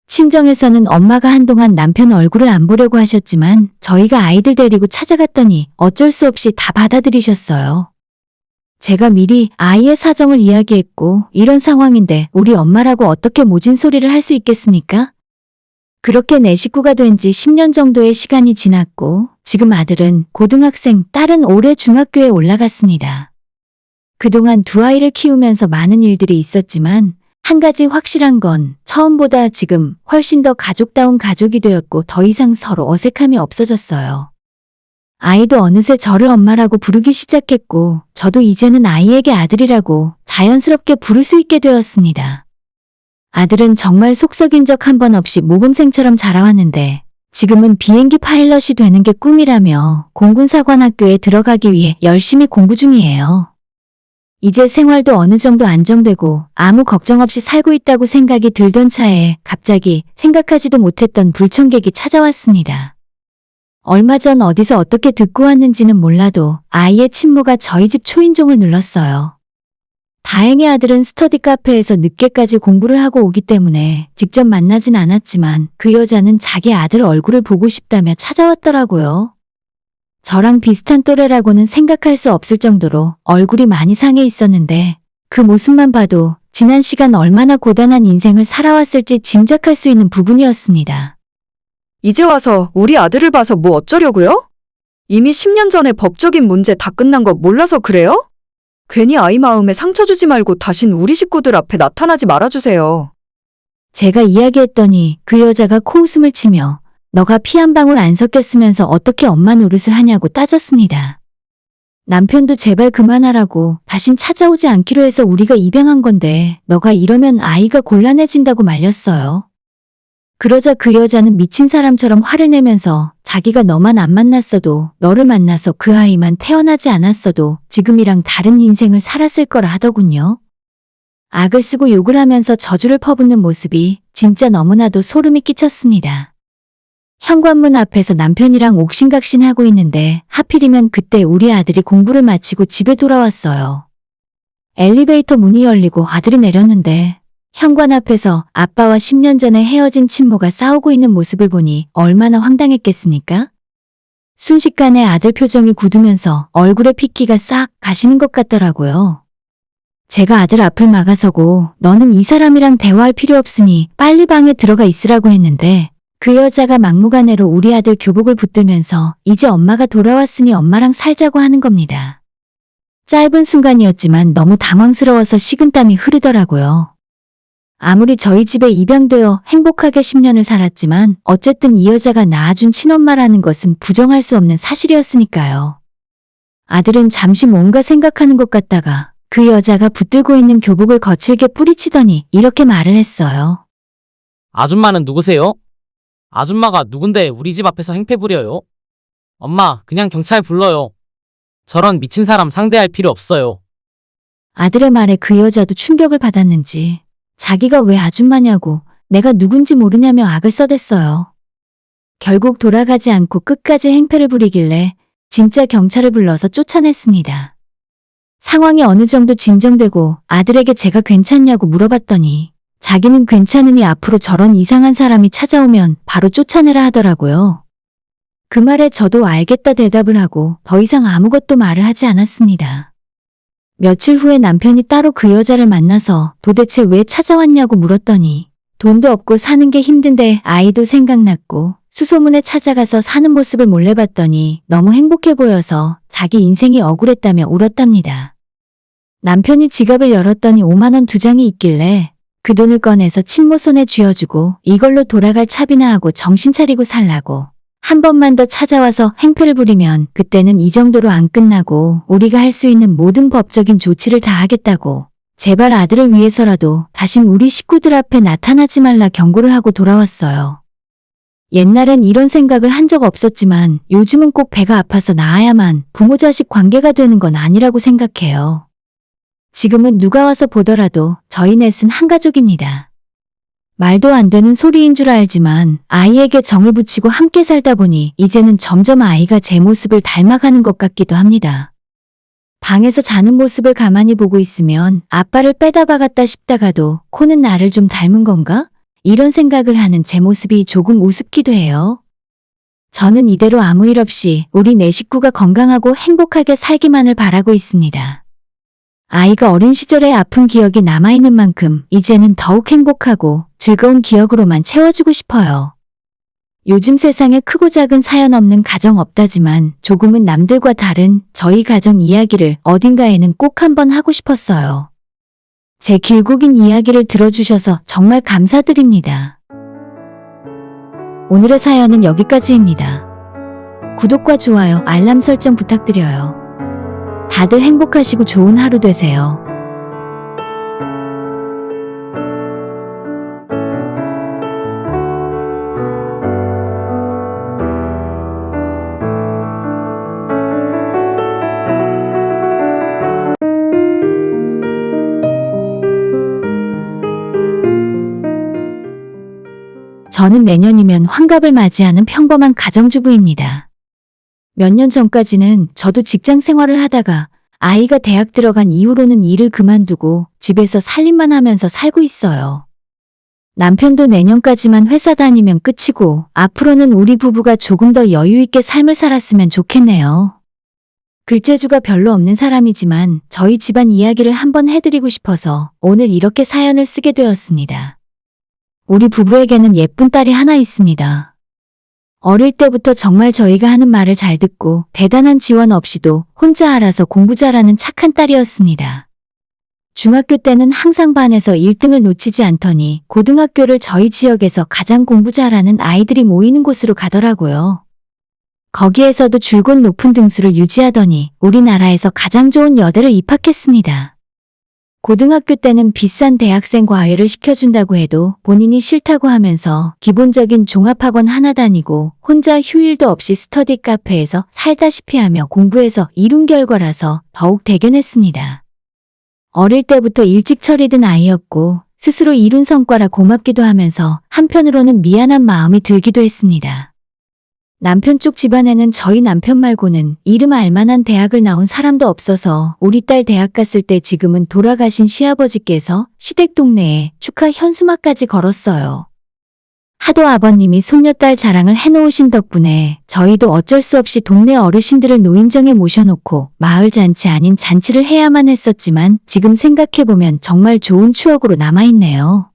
친정에서는 엄마가 한동안 남편 얼굴을 안 보려고 하셨지만 저희가 아이들 데리고 찾아갔더니 어쩔 수 없이 다 받아들이셨어요. 제가 미리 아이의 사정을 이야기했고 이런 상황인데 우리 엄마라고 어떻게 모진 소리를 할 수 있겠습니까? 그렇게 내 식구가 된 지 10년 정도의 시간이 지났고 지금 아들은 고등학생, 딸은 올해 중학교에 올라갔습니다. 그동안 두 아이를 키우면서 많은 일들이 있었지만 한 가지 확실한 건 처음보다 지금 훨씬 더 가족다운 가족이 되었고 더 이상 서로 어색함이 없어졌어요. 아이도 어느새 저를 엄마라고 부르기 시작했고 저도 이제는 아이에게 아들이라고 자연스럽게 부를 수 있게 되었습니다. 아들은 정말 속 썩인 적 한 번 없이 모범생처럼 자라왔는데 지금은 비행기 파일럿이 되는 게 꿈이라며 공군사관학교에 들어가기 위해 열심히 공부 중이에요. 이제 생활도 어느 정도 안정되고 아무 걱정 없이 살고 있다고 생각이 들던 차에 갑자기 생각하지도 못했던 불청객이 찾아왔습니다. 얼마 전 어디서 어떻게 듣고 왔는지는 몰라도 아이의 친모가 저희 집 초인종을 눌렀어요. 다행히 아들은 스터디 카페에서 늦게까지 공부를 하고 오기 때문에 직접 만나진 않았지만 그 여자는 자기 아들 얼굴을 보고 싶다며 찾아왔더라고요. 저랑 비슷한 또래라고는 생각할 수 없을 정도로 얼굴이 많이 상해 있었는데 그 모습만 봐도 지난 시간 얼마나 고단한 인생을 살아왔을지 짐작할 수 있는 부분이었습니다. 이제 와서 우리 아들을 봐서 뭐 어쩌려고요? 이미 10년 전에 법적인 문제 다 끝난 거 몰라서 그래요? 괜히 아이 마음에 상처 주지 말고 다신 우리 식구들 앞에 나타나지 말아주세요. 제가 이야기했더니 그 여자가 코웃음을 치며 너가 피 한 방울 안 섞였으면서 어떻게 엄마 노릇을 하냐고 따졌습니다. 남편도 제발 그만하라고 다신 찾아오지 않기로 해서 우리가 입양한 건데 너가 이러면 아이가 곤란해진다고 말렸어요. 그러자 그 여자는 미친 사람처럼 화를 내면서 자기가 너만 안 만났어도 너를 만나서 그 아이만 태어나지 않았어도 지금이랑 다른 인생을 살았을 거라 하더군요. 악을 쓰고 욕을 하면서 저주를 퍼붓는 모습이 진짜 너무나도 소름이 끼쳤습니다. 현관문 앞에서 남편이랑 옥신각신하고 있는데 하필이면 그때 우리 아들이 공부를 마치고 집에 돌아왔어요. 엘리베이터 문이 열리고 아들이 내렸는데 현관 앞에서 아빠와 10년 전에 헤어진 친모가 싸우고 있는 모습을 보니 얼마나 황당했겠습니까? 순식간에 아들 표정이 굳으면서 얼굴에 핏기가 싹 가시는 것 같더라고요. 제가 아들 앞을 막아서고 너는 이 사람이랑 대화할 필요 없으니 빨리 방에 들어가 있으라고 했는데 그 여자가 막무가내로 우리 아들 교복을 붙들면서 이제 엄마가 돌아왔으니 엄마랑 살자고 하는 겁니다. 짧은 순간이었지만 너무 당황스러워서 식은땀이 흐르더라고요. 아무리 저희 집에 입양되어 행복하게 10년을 살았지만 어쨌든 이 여자가 낳아준 친엄마라는 것은 부정할 수 없는 사실이었으니까요. 아들은 잠시 뭔가 생각하는 것 같다가 그 여자가 붙들고 있는 교복을 거칠게 뿌리치더니 이렇게 말을 했어요. 아줌마는 누구세요? 아줌마가 누군데 우리 집 앞에서 행패 부려요? 엄마, 그냥 경찰 불러요. 저런 미친 사람 상대할 필요 없어요. 아들의 말에 그 여자도 충격을 받았는지 자기가 왜 아줌마냐고 내가 누군지 모르냐며 악을 써댔어요. 결국 돌아가지 않고 끝까지 행패를 부리길래 진짜 경찰을 불러서 쫓아냈습니다. 상황이 어느 정도 진정되고 아들에게 제가 괜찮냐고 물어봤더니 자기는 괜찮으니 앞으로 저런 이상한 사람이 찾아오면 바로 쫓아내라 하더라고요. 그 말에 저도 알겠다 대답을 하고 더 이상 아무것도 말을 하지 않았습니다. 며칠 후에 남편이 따로 그 여자를 만나서 도대체 왜 찾아왔냐고 물었더니 돈도 없고 사는 게 힘든데 아이도 생각났고 수소문에 찾아가서 사는 모습을 몰래 봤더니 너무 행복해 보여서 자기 인생이 억울했다며 울었답니다. 남편이 지갑을 열었더니 5만 원 2장이 있길래 그 돈을 꺼내서 친모 손에 쥐어주고 이걸로 돌아갈 차비나 하고 정신 차리고 살라고. 한 번만 더 찾아와서 행패를 부리면 그때는 이 정도로 안 끝나고 우리가 할 수 있는 모든 법적인 조치를 다 하겠다고. 제발 아들을 위해서라도 다신 우리 식구들 앞에 나타나지 말라 경고를 하고 돌아왔어요. 옛날엔 이런 생각을 한 적 없었지만 요즘은 꼭 배가 아파서 나아야만 부모 자식 관계가 되는 건 아니라고 생각해요. 지금은 누가 와서 보더라도 저희 넷은 한 가족입니다. 말도 안 되는 소리인 줄 알지만 아이에게 정을 붙이고 함께 살다 보니 이제는 점점 아이가 제 모습을 닮아가는 것 같기도 합니다. 방에서 자는 모습을 가만히 보고 있으면 아빠를 빼다 박았다 싶다가도 코는 나를 좀 닮은 건가? 이런 생각을 하는 제 모습이 조금 우습기도 해요. 저는 이대로 아무 일 없이 우리 네 식구가 건강하고 행복하게 살기만을 바라고 있습니다. 아이가 어린 시절의 아픈 기억이 남아있는 만큼 이제는 더욱 행복하고 즐거운 기억으로만 채워주고 싶어요. 요즘 세상에 크고 작은 사연 없는 가정 없다지만 조금은 남들과 다른 저희 가정 이야기를 어딘가에는 꼭 한번 하고 싶었어요. 제 길고 긴 이야기를 들어주셔서 정말 감사드립니다. 오늘의 사연은 여기까지입니다. 구독과 좋아요, 알람 설정 부탁드려요. 다들 행복하시고 좋은 하루 되세요. 저는 내년이면 환갑을 맞이하는 평범한 가정주부입니다. 몇 년 전까지는 저도 직장 생활을 하다가 아이가 대학 들어간 이후로는 일을 그만두고 집에서 살림만 하면서 살고 있어요. 남편도 내년까지만 회사 다니면 끝이고 앞으로는 우리 부부가 조금 더 여유 있게 삶을 살았으면 좋겠네요. 글재주가 별로 없는 사람이지만 저희 집안 이야기를 한번 해드리고 싶어서 오늘 이렇게 사연을 쓰게 되었습니다. 우리 부부에게는 예쁜 딸이 하나 있습니다. 어릴 때부터 정말 저희가 하는 말을 잘 듣고 대단한 지원 없이도 혼자 알아서 공부 잘하는 착한 딸이었습니다. 중학교 때는 항상 반에서 1등을 놓치지 않더니 고등학교를 저희 지역에서 가장 공부 잘하는 아이들이 모이는 곳으로 가더라고요. 거기에서도 줄곧 높은 등수를 유지하더니 우리나라에서 가장 좋은 여대를 입학했습니다. 고등학교 때는 비싼 대학생 과외를 시켜준다고 해도 본인이 싫다고 하면서 기본적인 종합학원 하나 다니고 혼자 휴일도 없이 스터디 카페에서 살다시피 하며 공부해서 이룬 결과라서 더욱 대견했습니다. 어릴 때부터 일찍 철이 든 아이였고 스스로 이룬 성과라 고맙기도 하면서 한편으로는 미안한 마음이 들기도 했습니다. 남편 쪽 집안에는 저희 남편 말고는 이름 알만한 대학을 나온 사람도 없어서 우리 딸 대학 갔을 때 지금은 돌아가신 시아버지께서 시댁 동네에 축하 현수막까지 걸었어요. 하도 아버님이 손녀딸 자랑을 해놓으신 덕분에 저희도 어쩔 수 없이 동네 어르신들을 노인정에 모셔놓고 마을 잔치 아닌 잔치를 해야만 했었지만 지금 생각해보면 정말 좋은 추억으로 남아있네요.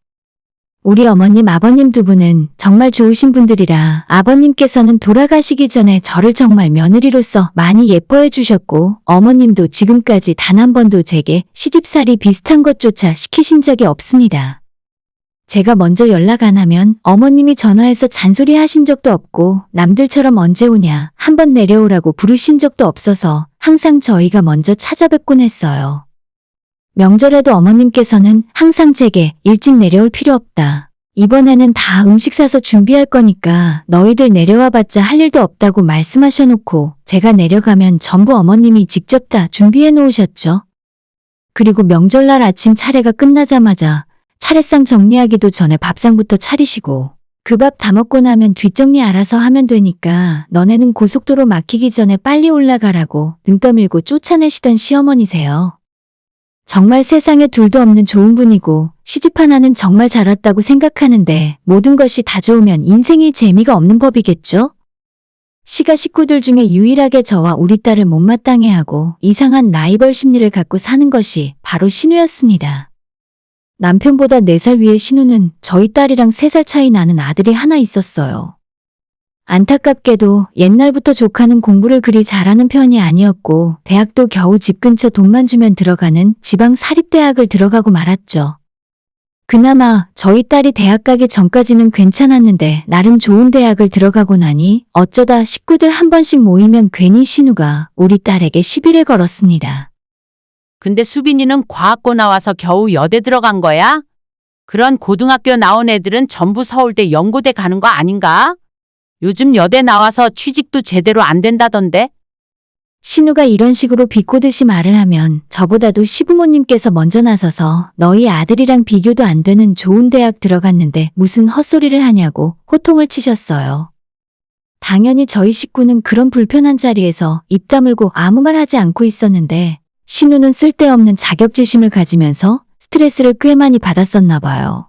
우리 어머님, 아버님 두 분은 정말 좋으신 분들이라 아버님께서는 돌아가시기 전에 저를 정말 며느리로서 많이 예뻐해 주셨고 어머님도 지금까지 단 한 번도 제게 시집살이 비슷한 것조차 시키신 적이 없습니다. 제가 먼저 연락 안 하면 어머님이 전화해서 잔소리 하신 적도 없고 남들처럼 언제 오냐 한번 내려오라고 부르신 적도 없어서 항상 저희가 먼저 찾아뵙곤 했어요. 명절에도 어머님께서는 항상 제게 일찍 내려올 필요 없다. 이번에는 다 음식 사서 준비할 거니까 너희들 내려와 봤자 할 일도 없다고 말씀하셔놓고 제가 내려가면 전부 어머님이 직접 다 준비해 놓으셨죠. 그리고 명절날 아침 차례가 끝나자마자 차례상 정리하기도 전에 밥상부터 차리시고 그 밥 다 먹고 나면 뒷정리 알아서 하면 되니까 너네는 고속도로 막히기 전에 빨리 올라가라고 등 떠밀고 쫓아내시던 시어머니세요. 정말 세상에 둘도 없는 좋은 분이고 시집 하나는 정말 잘 왔다고 생각하는데 모든 것이 다 좋으면 인생이 재미가 없는 법이겠죠? 시가 식구들 중에 유일하게 저와 우리 딸을 못마땅해 하고 이상한 라이벌 심리를 갖고 사는 것이 바로 신우였습니다. 남편보다 4살 위의 신우는 저희 딸이랑 3살 차이 나는 아들이 하나 있었어요. 안타깝게도 옛날부터 조카는 공부를 그리 잘하는 편이 아니었고 대학도 겨우 집 근처 돈만 주면 들어가는 지방 사립대학을 들어가고 말았죠. 그나마 저희 딸이 대학 가기 전까지는 괜찮았는데 나름 좋은 대학을 들어가고 나니 어쩌다 식구들 한 번씩 모이면 괜히 신우가 우리 딸에게 시비를 걸었습니다. 근데 수빈이는 과학고 나와서 겨우 여대 들어간 거야? 그런 고등학교 나온 애들은 전부 서울대 연고대 가는 거 아닌가? 요즘 여대 나와서 취직도 제대로 안 된다던데? 신우가 이런 식으로 비꼬듯이 말을 하면 저보다도 시부모님께서 먼저 나서서 너희 아들이랑 비교도 안 되는 좋은 대학 들어갔는데 무슨 헛소리를 하냐고 호통을 치셨어요. 당연히 저희 식구는 그런 불편한 자리에서 입 다물고 아무 말 하지 않고 있었는데 신우는 쓸데없는 자격지심을 가지면서 스트레스를 꽤 많이 받았었나 봐요.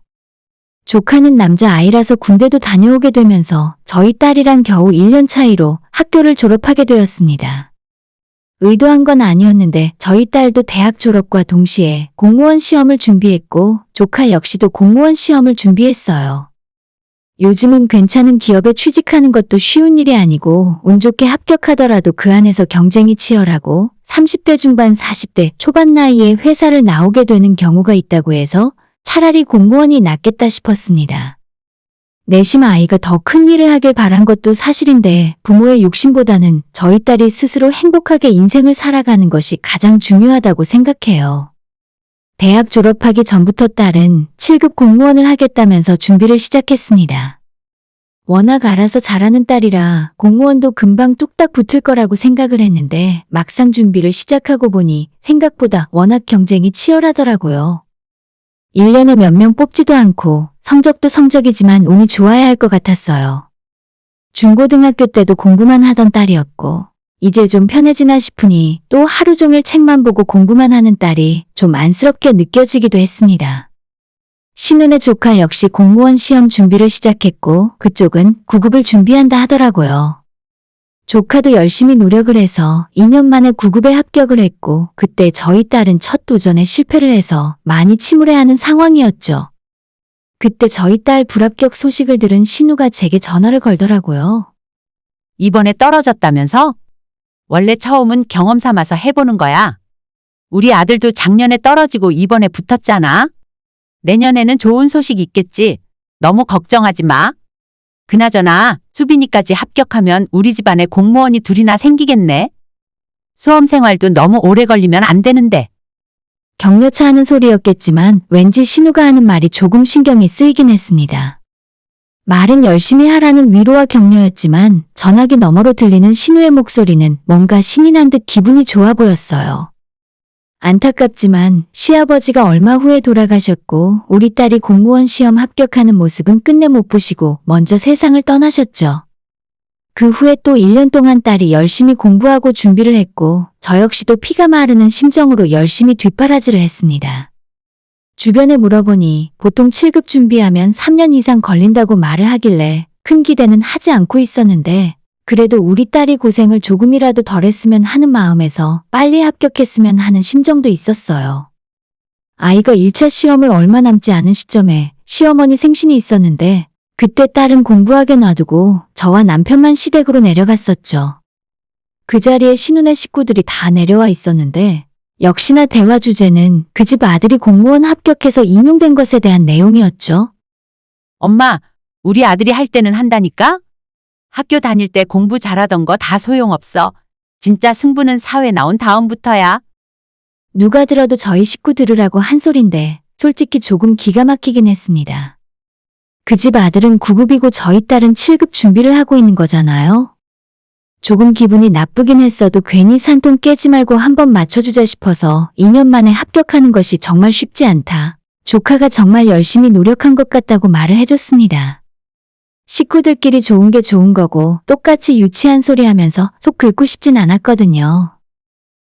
조카는 남자아이라서 군대도 다녀오게 되면서 저희 딸이랑 겨우 1년 차이로 학교를 졸업하게 되었습니다. 의도한 건 아니었는데 저희 딸도 대학 졸업과 동시에 공무원 시험을 준비했고 조카 역시도 공무원 시험을 준비했어요. 요즘은 괜찮은 기업에 취직하는 것도 쉬운 일이 아니고 운 좋게 합격하더라도 그 안에서 경쟁이 치열하고 30대 중반 40대 초반 나이에 회사를 나오게 되는 경우가 있다고 해서 차라리 공무원이 낫겠다 싶었습니다. 내심 아이가 더 큰 일을 하길 바란 것도 사실인데 부모의 욕심보다는 저희 딸이 스스로 행복하게 인생을 살아가는 것이 가장 중요하다고 생각해요. 대학 졸업하기 전부터 딸은 7급 공무원을 하겠다면서 준비를 시작했습니다. 워낙 알아서 잘하는 딸이라 공무원도 금방 뚝딱 붙을 거라고 생각을 했는데 막상 준비를 시작하고 보니 생각보다 워낙 경쟁이 치열하더라고요. 1년에 몇 명 뽑지도 않고 성적도 성적이지만 운이 좋아야 할 것 같았어요. 중고등학교 때도 공부만 하던 딸이었고 이제 좀 편해지나 싶으니 또 하루 종일 책만 보고 공부만 하는 딸이 좀 안쓰럽게 느껴지기도 했습니다. 신우네 조카 역시 공무원 시험 준비를 시작했고 그쪽은 9급을 준비한다 하더라고요. 조카도 열심히 노력을 해서 2년 만에 9급에 합격을 했고 그때 저희 딸은 첫 도전에 실패를 해서 많이 침울해하는 상황이었죠. 그때 저희 딸 불합격 소식을 들은 신우가 제게 전화를 걸더라고요. 이번에 떨어졌다면서? 원래 처음은 경험 삼아서 해보는 거야. 우리 아들도 작년에 떨어지고 이번에 붙었잖아. 내년에는 좋은 소식 있겠지. 너무 걱정하지 마. 그나저나 수빈이까지 합격하면 우리 집안에 공무원이 둘이나 생기겠네. 수험 생활도 너무 오래 걸리면 안 되는데. 격려차 하는 소리였겠지만 왠지 신우가 하는 말이 조금 신경이 쓰이긴 했습니다. 말은 열심히 하라는 위로와 격려였지만 전화기 너머로 들리는 신우의 목소리는 뭔가 신이 난 듯 기분이 좋아 보였어요. 안타깝지만 시아버지가 얼마 후에 돌아가셨고 우리 딸이 공무원 시험 합격하는 모습은 끝내 못 보시고 먼저 세상을 떠나셨죠. 그 후에 또 1년 동안 딸이 열심히 공부하고 준비를 했고 저 역시도 피가 마르는 심정으로 열심히 뒷바라지를 했습니다. 주변에 물어보니 보통 7급 준비하면 3년 이상 걸린다고 말을 하길래 큰 기대는 하지 않고 있었는데 그래도 우리 딸이 고생을 조금이라도 덜 했으면 하는 마음에서 빨리 합격했으면 하는 심정도 있었어요. 아이가 1차 시험을 얼마 남지 않은 시점에 시어머니 생신이 있었는데 그때 딸은 공부하게 놔두고 저와 남편만 시댁으로 내려갔었죠. 그 자리에 신우네 식구들이 다 내려와 있었는데 역시나 대화 주제는 그 집 아들이 공무원 합격해서 임용된 것에 대한 내용이었죠. 엄마, 우리 아들이 할 때는 한다니까? 학교 다닐 때 공부 잘하던 거 다 소용없어. 진짜 승부는 사회 나온 다음부터야. 누가 들어도 저희 식구 들으라고 한 소린데 솔직히 조금 기가 막히긴 했습니다. 그 집 아들은 9급이고 저희 딸은 7급 준비를 하고 있는 거잖아요. 조금 기분이 나쁘긴 했어도 괜히 산통 깨지 말고 한번 맞춰주자 싶어서 2년 만에 합격하는 것이 정말 쉽지 않다. 조카가 정말 열심히 노력한 것 같다고 말을 해줬습니다. 식구들끼리 좋은 게 좋은 거고 똑같이 유치한 소리 하면서 속 긁고 싶진 않았거든요.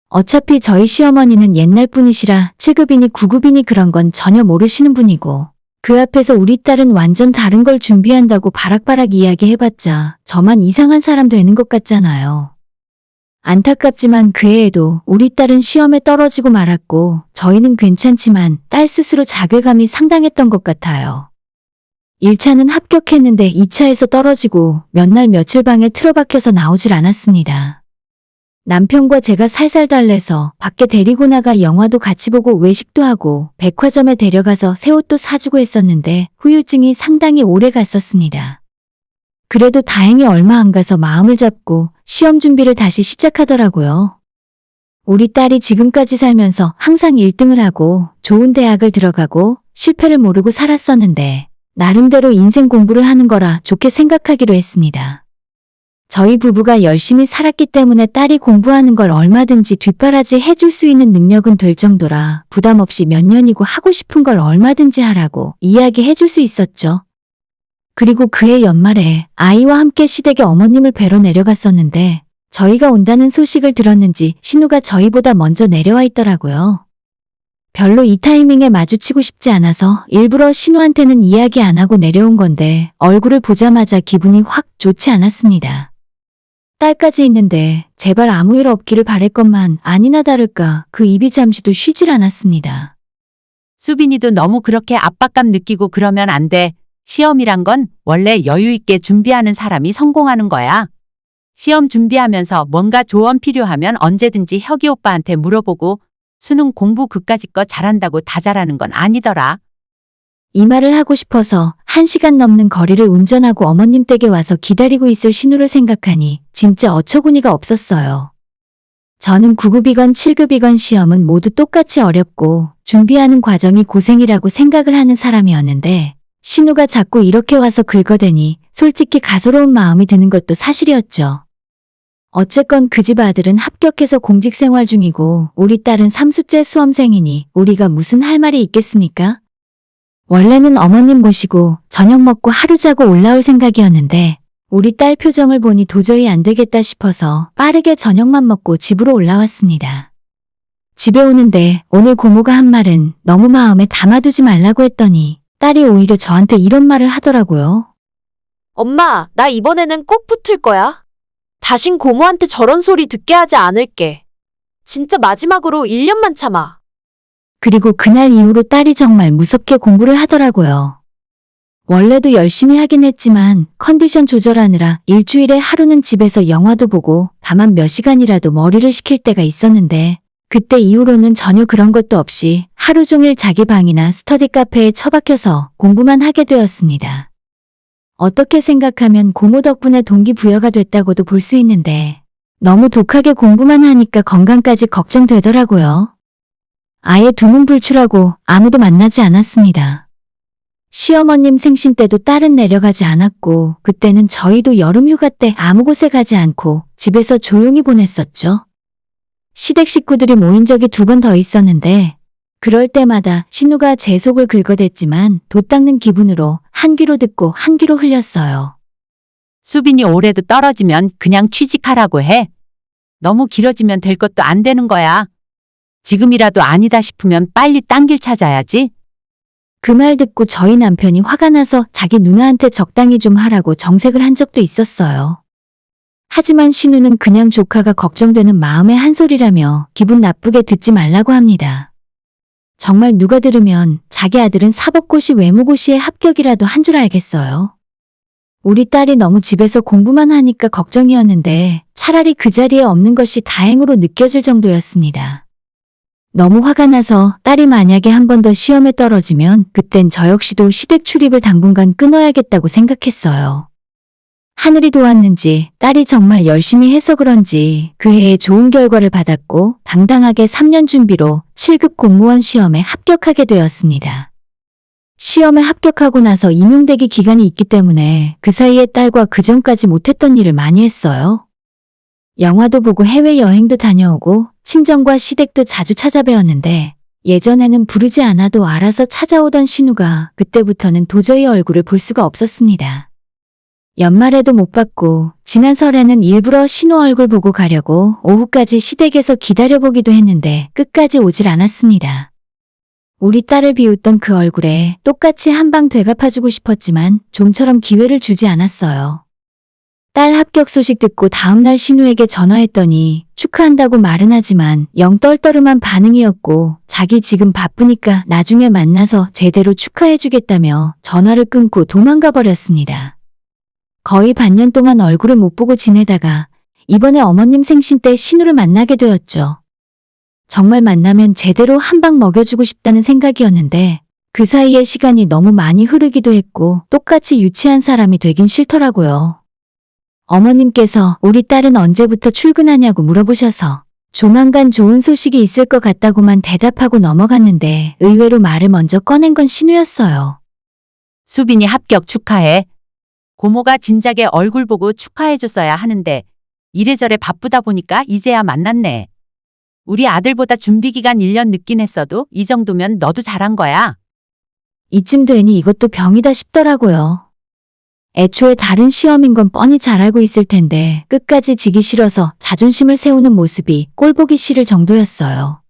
어차피 저희 시어머니는 옛날 분이시라 7급이니 9급이니 그런 건 전혀 모르시는 분이고 그 앞에서 우리 딸은 완전 다른 걸 준비한다고 바락바락 이야기해봤자 저만 이상한 사람 되는 것 같잖아요. 안타깝지만 그 해에도 우리 딸은 시험에 떨어지고 말았고 저희는 괜찮지만 딸 스스로 자괴감이 상당했던 것 같아요. 1차는 합격했는데 2차에서 떨어지고 몇 날 며칠 방에 틀어박혀서 나오질 않았습니다. 남편과 제가 살살 달래서 밖에 데리고 나가 영화도 같이 보고 외식도 하고 백화점에 데려가서 새 옷도 사주고 했었는데 후유증이 상당히 오래 갔었습니다. 그래도 다행히 얼마 안 가서 마음을 잡고 시험 준비를 다시 시작하더라고요. 우리 딸이 지금까지 살면서 항상 1등을 하고 좋은 대학을 들어가고 실패를 모르고 살았었는데 나름대로 인생 공부를 하는 거라 좋게 생각하기로 했습니다. 저희 부부가 열심히 살았기 때문에 딸이 공부하는 걸 얼마든지 뒷바라지 해줄 수 있는 능력은 될 정도라 부담 없이 몇 년이고 하고 싶은 걸 얼마든지 하라고 이야기해 줄 수 있었죠. 그리고 그해 연말에 아이와 함께 시댁에 어머님을 뵈러 내려갔었는데 저희가 온다는 소식을 들었는지 신우가 저희보다 먼저 내려와 있더라고요. 별로 이 타이밍에 마주치고 싶지 않아서 일부러 신우한테는 이야기 안 하고 내려온 건데 얼굴을 보자마자 기분이 확 좋지 않았습니다. 딸까지 있는데 제발 아무 일 없기를 바랬건만 아니나 다를까 그 입이 잠시도 쉬질 않았습니다. 수빈이도 너무 그렇게 압박감 느끼고 그러면 안 돼. 시험이란 건 원래 여유 있게 준비하는 사람이 성공하는 거야. 시험 준비하면서 뭔가 조언 필요하면 언제든지 혁이 오빠한테 물어보고 수능 공부 그까짓 거 잘한다고 다 잘하는 건 아니더라. 이 말을 하고 싶어서 1시간 넘는 거리를 운전하고 어머님 댁에 와서 기다리고 있을 신우를 생각하니 진짜 어처구니가 없었어요. 저는 9급이건 7급이건 시험은 모두 똑같이 어렵고 준비하는 과정이 고생이라고 생각을 하는 사람이었는데 신우가 자꾸 이렇게 와서 긁어대니 솔직히 가소로운 마음이 드는 것도 사실이었죠. 어쨌건 그 집 아들은 합격해서 공직생활 중이고 우리 딸은 3수째 수험생이니 우리가 무슨 할 말이 있겠습니까? 원래는 어머님 모시고 저녁 먹고 하루 자고 올라올 생각이었는데 우리 딸 표정을 보니 도저히 안 되겠다 싶어서 빠르게 저녁만 먹고 집으로 올라왔습니다. 집에 오는데 오늘 고모가 한 말은 너무 마음에 담아두지 말라고 했더니 딸이 오히려 저한테 이런 말을 하더라고요. 엄마, 나 이번에는 꼭 붙을 거야. 다신 고모한테 저런 소리 듣게 하지 않을게. 진짜 마지막으로 1년만 참아. 그리고 그날 이후로 딸이 정말 무섭게 공부를 하더라고요. 원래도 열심히 하긴 했지만 컨디션 조절하느라 일주일에 하루는 집에서 영화도 보고 다만 몇 시간이라도 머리를 식힐 때가 있었는데 그때 이후로는 전혀 그런 것도 없이 하루 종일 자기 방이나 스터디 카페에 처박혀서 공부만 하게 되었습니다. 어떻게 생각하면 고모 덕분에 동기부여가 됐다고도 볼 수 있는데 너무 독하게 공부만 하니까 건강까지 걱정되더라고요. 아예 두문불출하고 아무도 만나지 않았습니다. 시어머님 생신 때도 딸은 내려가지 않았고 그때는 저희도 여름휴가 때 아무 곳에 가지 않고 집에서 조용히 보냈었죠. 시댁 식구들이 모인 적이 2번 더 있었는데 그럴 때마다 신우가 제 속을 긁어댔지만 돛 닦는 기분으로 한 귀로 듣고 한 귀로 흘렸어요. 수빈이 올해도 떨어지면 그냥 취직하라고 해. 너무 길어지면 될 것도 안 되는 거야. 지금이라도 아니다 싶으면 빨리 딴 길 찾아야지. 그 말 듣고 저희 남편이 화가 나서 자기 누나한테 적당히 좀 하라고 정색을 한 적도 있었어요. 하지만 신우는 그냥 조카가 걱정되는 마음의 한 소리라며 기분 나쁘게 듣지 말라고 합니다. 정말 누가 들으면 자기 아들은 사법고시 외무고시에 합격이라도 한 줄 알겠어요. 우리 딸이 너무 집에서 공부만 하니까 걱정이었는데 차라리 그 자리에 없는 것이 다행으로 느껴질 정도였습니다. 너무 화가 나서 딸이 만약에 한 번 더 시험에 떨어지면 그땐 저 역시도 시댁 출입을 당분간 끊어야겠다고 생각했어요. 하늘이 도왔는지 딸이 정말 열심히 해서 그런지 그 해에 좋은 결과를 받았고 당당하게 3년 준비로 7급 공무원 시험에 합격하게 되었습니다. 시험에 합격하고 나서 임용대기 기간이 있기 때문에 그 사이에 딸과 그전까지 못했던 일을 많이 했어요. 영화도 보고 해외여행도 다녀오고 친정과 시댁도 자주 찾아뵈었는데 예전에는 부르지 않아도 알아서 찾아오던 신우가 그때부터는 도저히 얼굴을 볼 수가 없었습니다. 연말에도 못 봤고 지난 설에는 일부러 신우 얼굴 보고 가려고 오후까지 시댁에서 기다려보기도 했는데 끝까지 오질 않았습니다. 우리 딸을 비웃던 그 얼굴에 똑같이 한 방 되갚아주고 싶었지만 좀처럼 기회를 주지 않았어요. 딸 합격 소식 듣고 다음날 신우에게 전화했더니 축하한다고 말은 하지만 영 떨떠름한 반응이었고 자기 지금 바쁘니까 나중에 만나서 제대로 축하해주겠다며 전화를 끊고 도망가 버렸습니다. 거의 반년 동안 얼굴을 못 보고 지내다가 이번에 어머님 생신 때 신우를 만나게 되었죠. 정말 만나면 제대로 한 방 먹여주고 싶다는 생각이었는데 그 사이에 시간이 너무 많이 흐르기도 했고 똑같이 유치한 사람이 되긴 싫더라고요. 어머님께서 우리 딸은 언제부터 출근하냐고 물어보셔서 조만간 좋은 소식이 있을 것 같다고만 대답하고 넘어갔는데 의외로 말을 먼저 꺼낸 건 신우였어요. 수빈이 합격 축하해. 고모가 진작에 얼굴 보고 축하해줬어야 하는데 이래저래 바쁘다 보니까 이제야 만났네. 우리 아들보다 준비기간 1년 늦긴 했어도 이 정도면 너도 잘한 거야. 이쯤 되니 이것도 병이다 싶더라고요. 애초에 다른 시험인 건 뻔히 잘 알고 있을 텐데 끝까지 지기 싫어서 자존심을 세우는 모습이 꼴보기 싫을 정도였어요.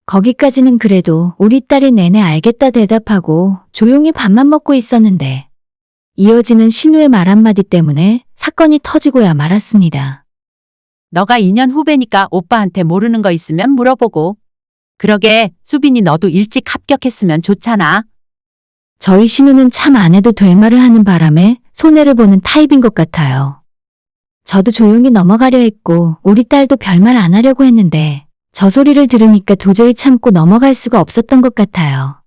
거기까지는 그래도 우리 딸이 내내 알겠다 대답하고 조용히 밥만 먹고 있었는데 이어지는 신우의 말 한마디 때문에 사건이 터지고야 말았습니다. 너가 2년 후배니까 오빠한테 모르는 거 있으면 물어보고. 그러게 수빈이 너도 일찍 합격했으면 좋잖아. 저희 신우는 참 안 해도 될 말을 하는 바람에 손해를 보는 타입인 것 같아요. 저도 조용히 넘어가려 했고 우리 딸도 별말 안 하려고 했는데 저 소리를 들으니까 도저히 참고 넘어갈 수가 없었던 것 같아요.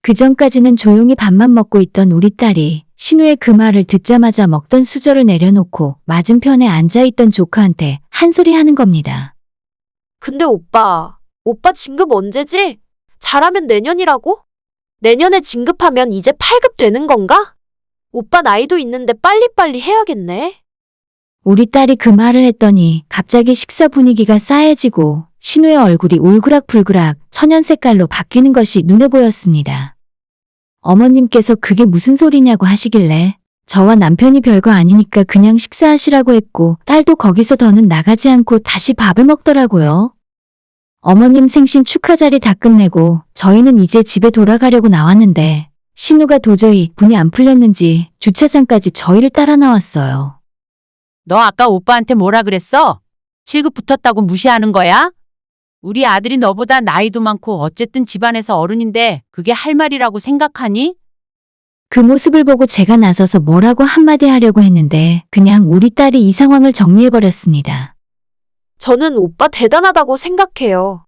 그전까지는 조용히 밥만 먹고 있던 우리 딸이 신우의 그 말을 듣자마자 먹던 수저를 내려놓고 맞은편에 앉아있던 조카한테 한 소리 하는 겁니다. 근데 오빠 진급 언제지? 잘하면 내년이라고? 내년에 진급하면 이제 8급 되는 건가? 오빠 나이도 있는데 빨리빨리 해야겠네. 우리 딸이 그 말을 했더니 갑자기 식사 분위기가 싸해지고 신우의 얼굴이 울그락불그락 천연 색깔로 바뀌는 것이 눈에 보였습니다. 어머님께서 그게 무슨 소리냐고 하시길래 저와 남편이 별거 아니니까 그냥 식사하시라고 했고 딸도 거기서 더는 나가지 않고 다시 밥을 먹더라고요. 어머님 생신 축하 자리 다 끝내고 저희는 이제 집에 돌아가려고 나왔는데 신우가 도저히 분이 안 풀렸는지 주차장까지 저희를 따라 나왔어요. 너 아까 오빠한테 뭐라 그랬어? 7급 붙었다고 무시하는 거야? 우리 아들이 너보다 나이도 많고 어쨌든 집안에서 어른인데 그게 할 말이라고 생각하니? 그 모습을 보고 제가 나서서 뭐라고 한마디 하려고 했는데 그냥 우리 딸이 이 상황을 정리해버렸습니다. 저는 오빠 대단하다고 생각해요.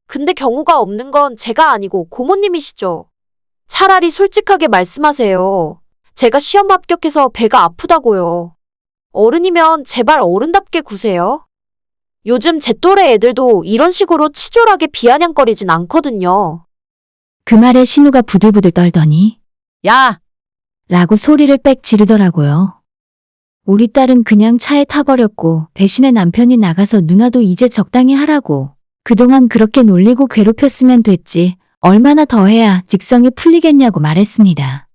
근데 경우가 없는 건 제가 아니고 고모님이시죠. 차라리 솔직하게 말씀하세요. 제가 시험 합격해서 배가 아프다고요. 어른이면 제발 어른답게 구세요. 요즘 제 또래 애들도 이런 식으로 치졸하게 비아냥거리진 않거든요. 그 말에 신우가 부들부들 떨더니 야, 라고 소리를 빽 지르더라고요. 우리 딸은 그냥 차에 타버렸고 대신에 남편이 나가서 누나도 이제 적당히 하라고. 그동안 그렇게 놀리고 괴롭혔으면 됐지 얼마나 더 해야 직성이 풀리겠냐고 말했습니다.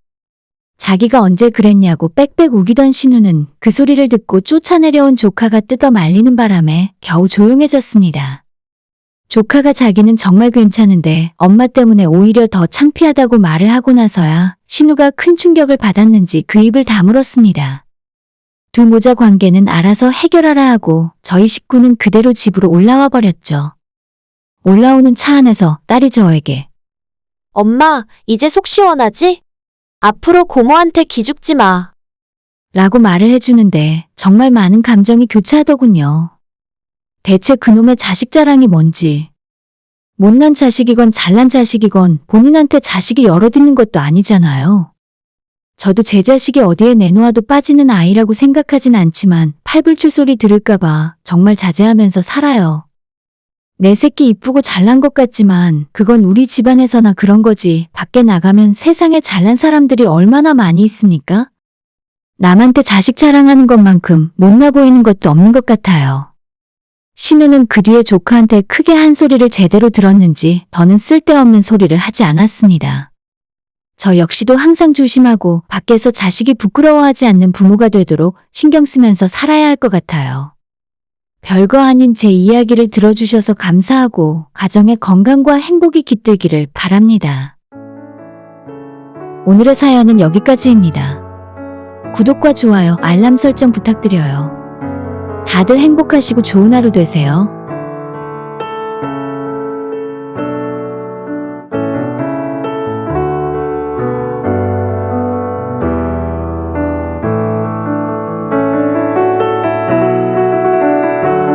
자기가 언제 그랬냐고 빽빽 우기던 신우는 그 소리를 듣고 쫓아내려온 조카가 뜯어 말리는 바람에 겨우 조용해졌습니다. 조카가 자기는 정말 괜찮은데 엄마 때문에 오히려 더 창피하다고 말을 하고 나서야 신우가 큰 충격을 받았는지 그 입을 다물었습니다. 두 모자 관계는 알아서 해결하라 하고 저희 식구는 그대로 집으로 올라와 버렸죠. 올라오는 차 안에서 딸이 저에게 엄마, 이제 속 시원하지? 앞으로 고모한테 기죽지 마. 라고 말을 해주는데 정말 많은 감정이 교차하더군요. 대체 그놈의 자식 자랑이 뭔지. 못난 자식이건 잘난 자식이건 본인한테 자식이 여럿 있는 것도 아니잖아요. 저도 제 자식이 어디에 내놓아도 빠지는 아이라고 생각하진 않지만 팔불출 소리 들을까봐 정말 자제하면서 살아요. 내 새끼 이쁘고 잘난 것 같지만 그건 우리 집안에서나 그런 거지 밖에 나가면 세상에 잘난 사람들이 얼마나 많이 있습니까? 남한테 자식 자랑하는 것만큼 못나 보이는 것도 없는 것 같아요. 신우는 그 뒤에 조카한테 크게 한 소리를 제대로 들었는지 더는 쓸데없는 소리를 하지 않았습니다. 저 역시도 항상 조심하고 밖에서 자식이 부끄러워하지 않는 부모가 되도록 신경 쓰면서 살아야 할 것 같아요. 별거 아닌 제 이야기를 들어주셔서 감사하고 가정의 건강과 행복이 깃들기를 바랍니다. 오늘의 사연은 여기까지입니다. 구독과 좋아요, 알람 설정 부탁드려요. 다들 행복하시고 좋은 하루 되세요.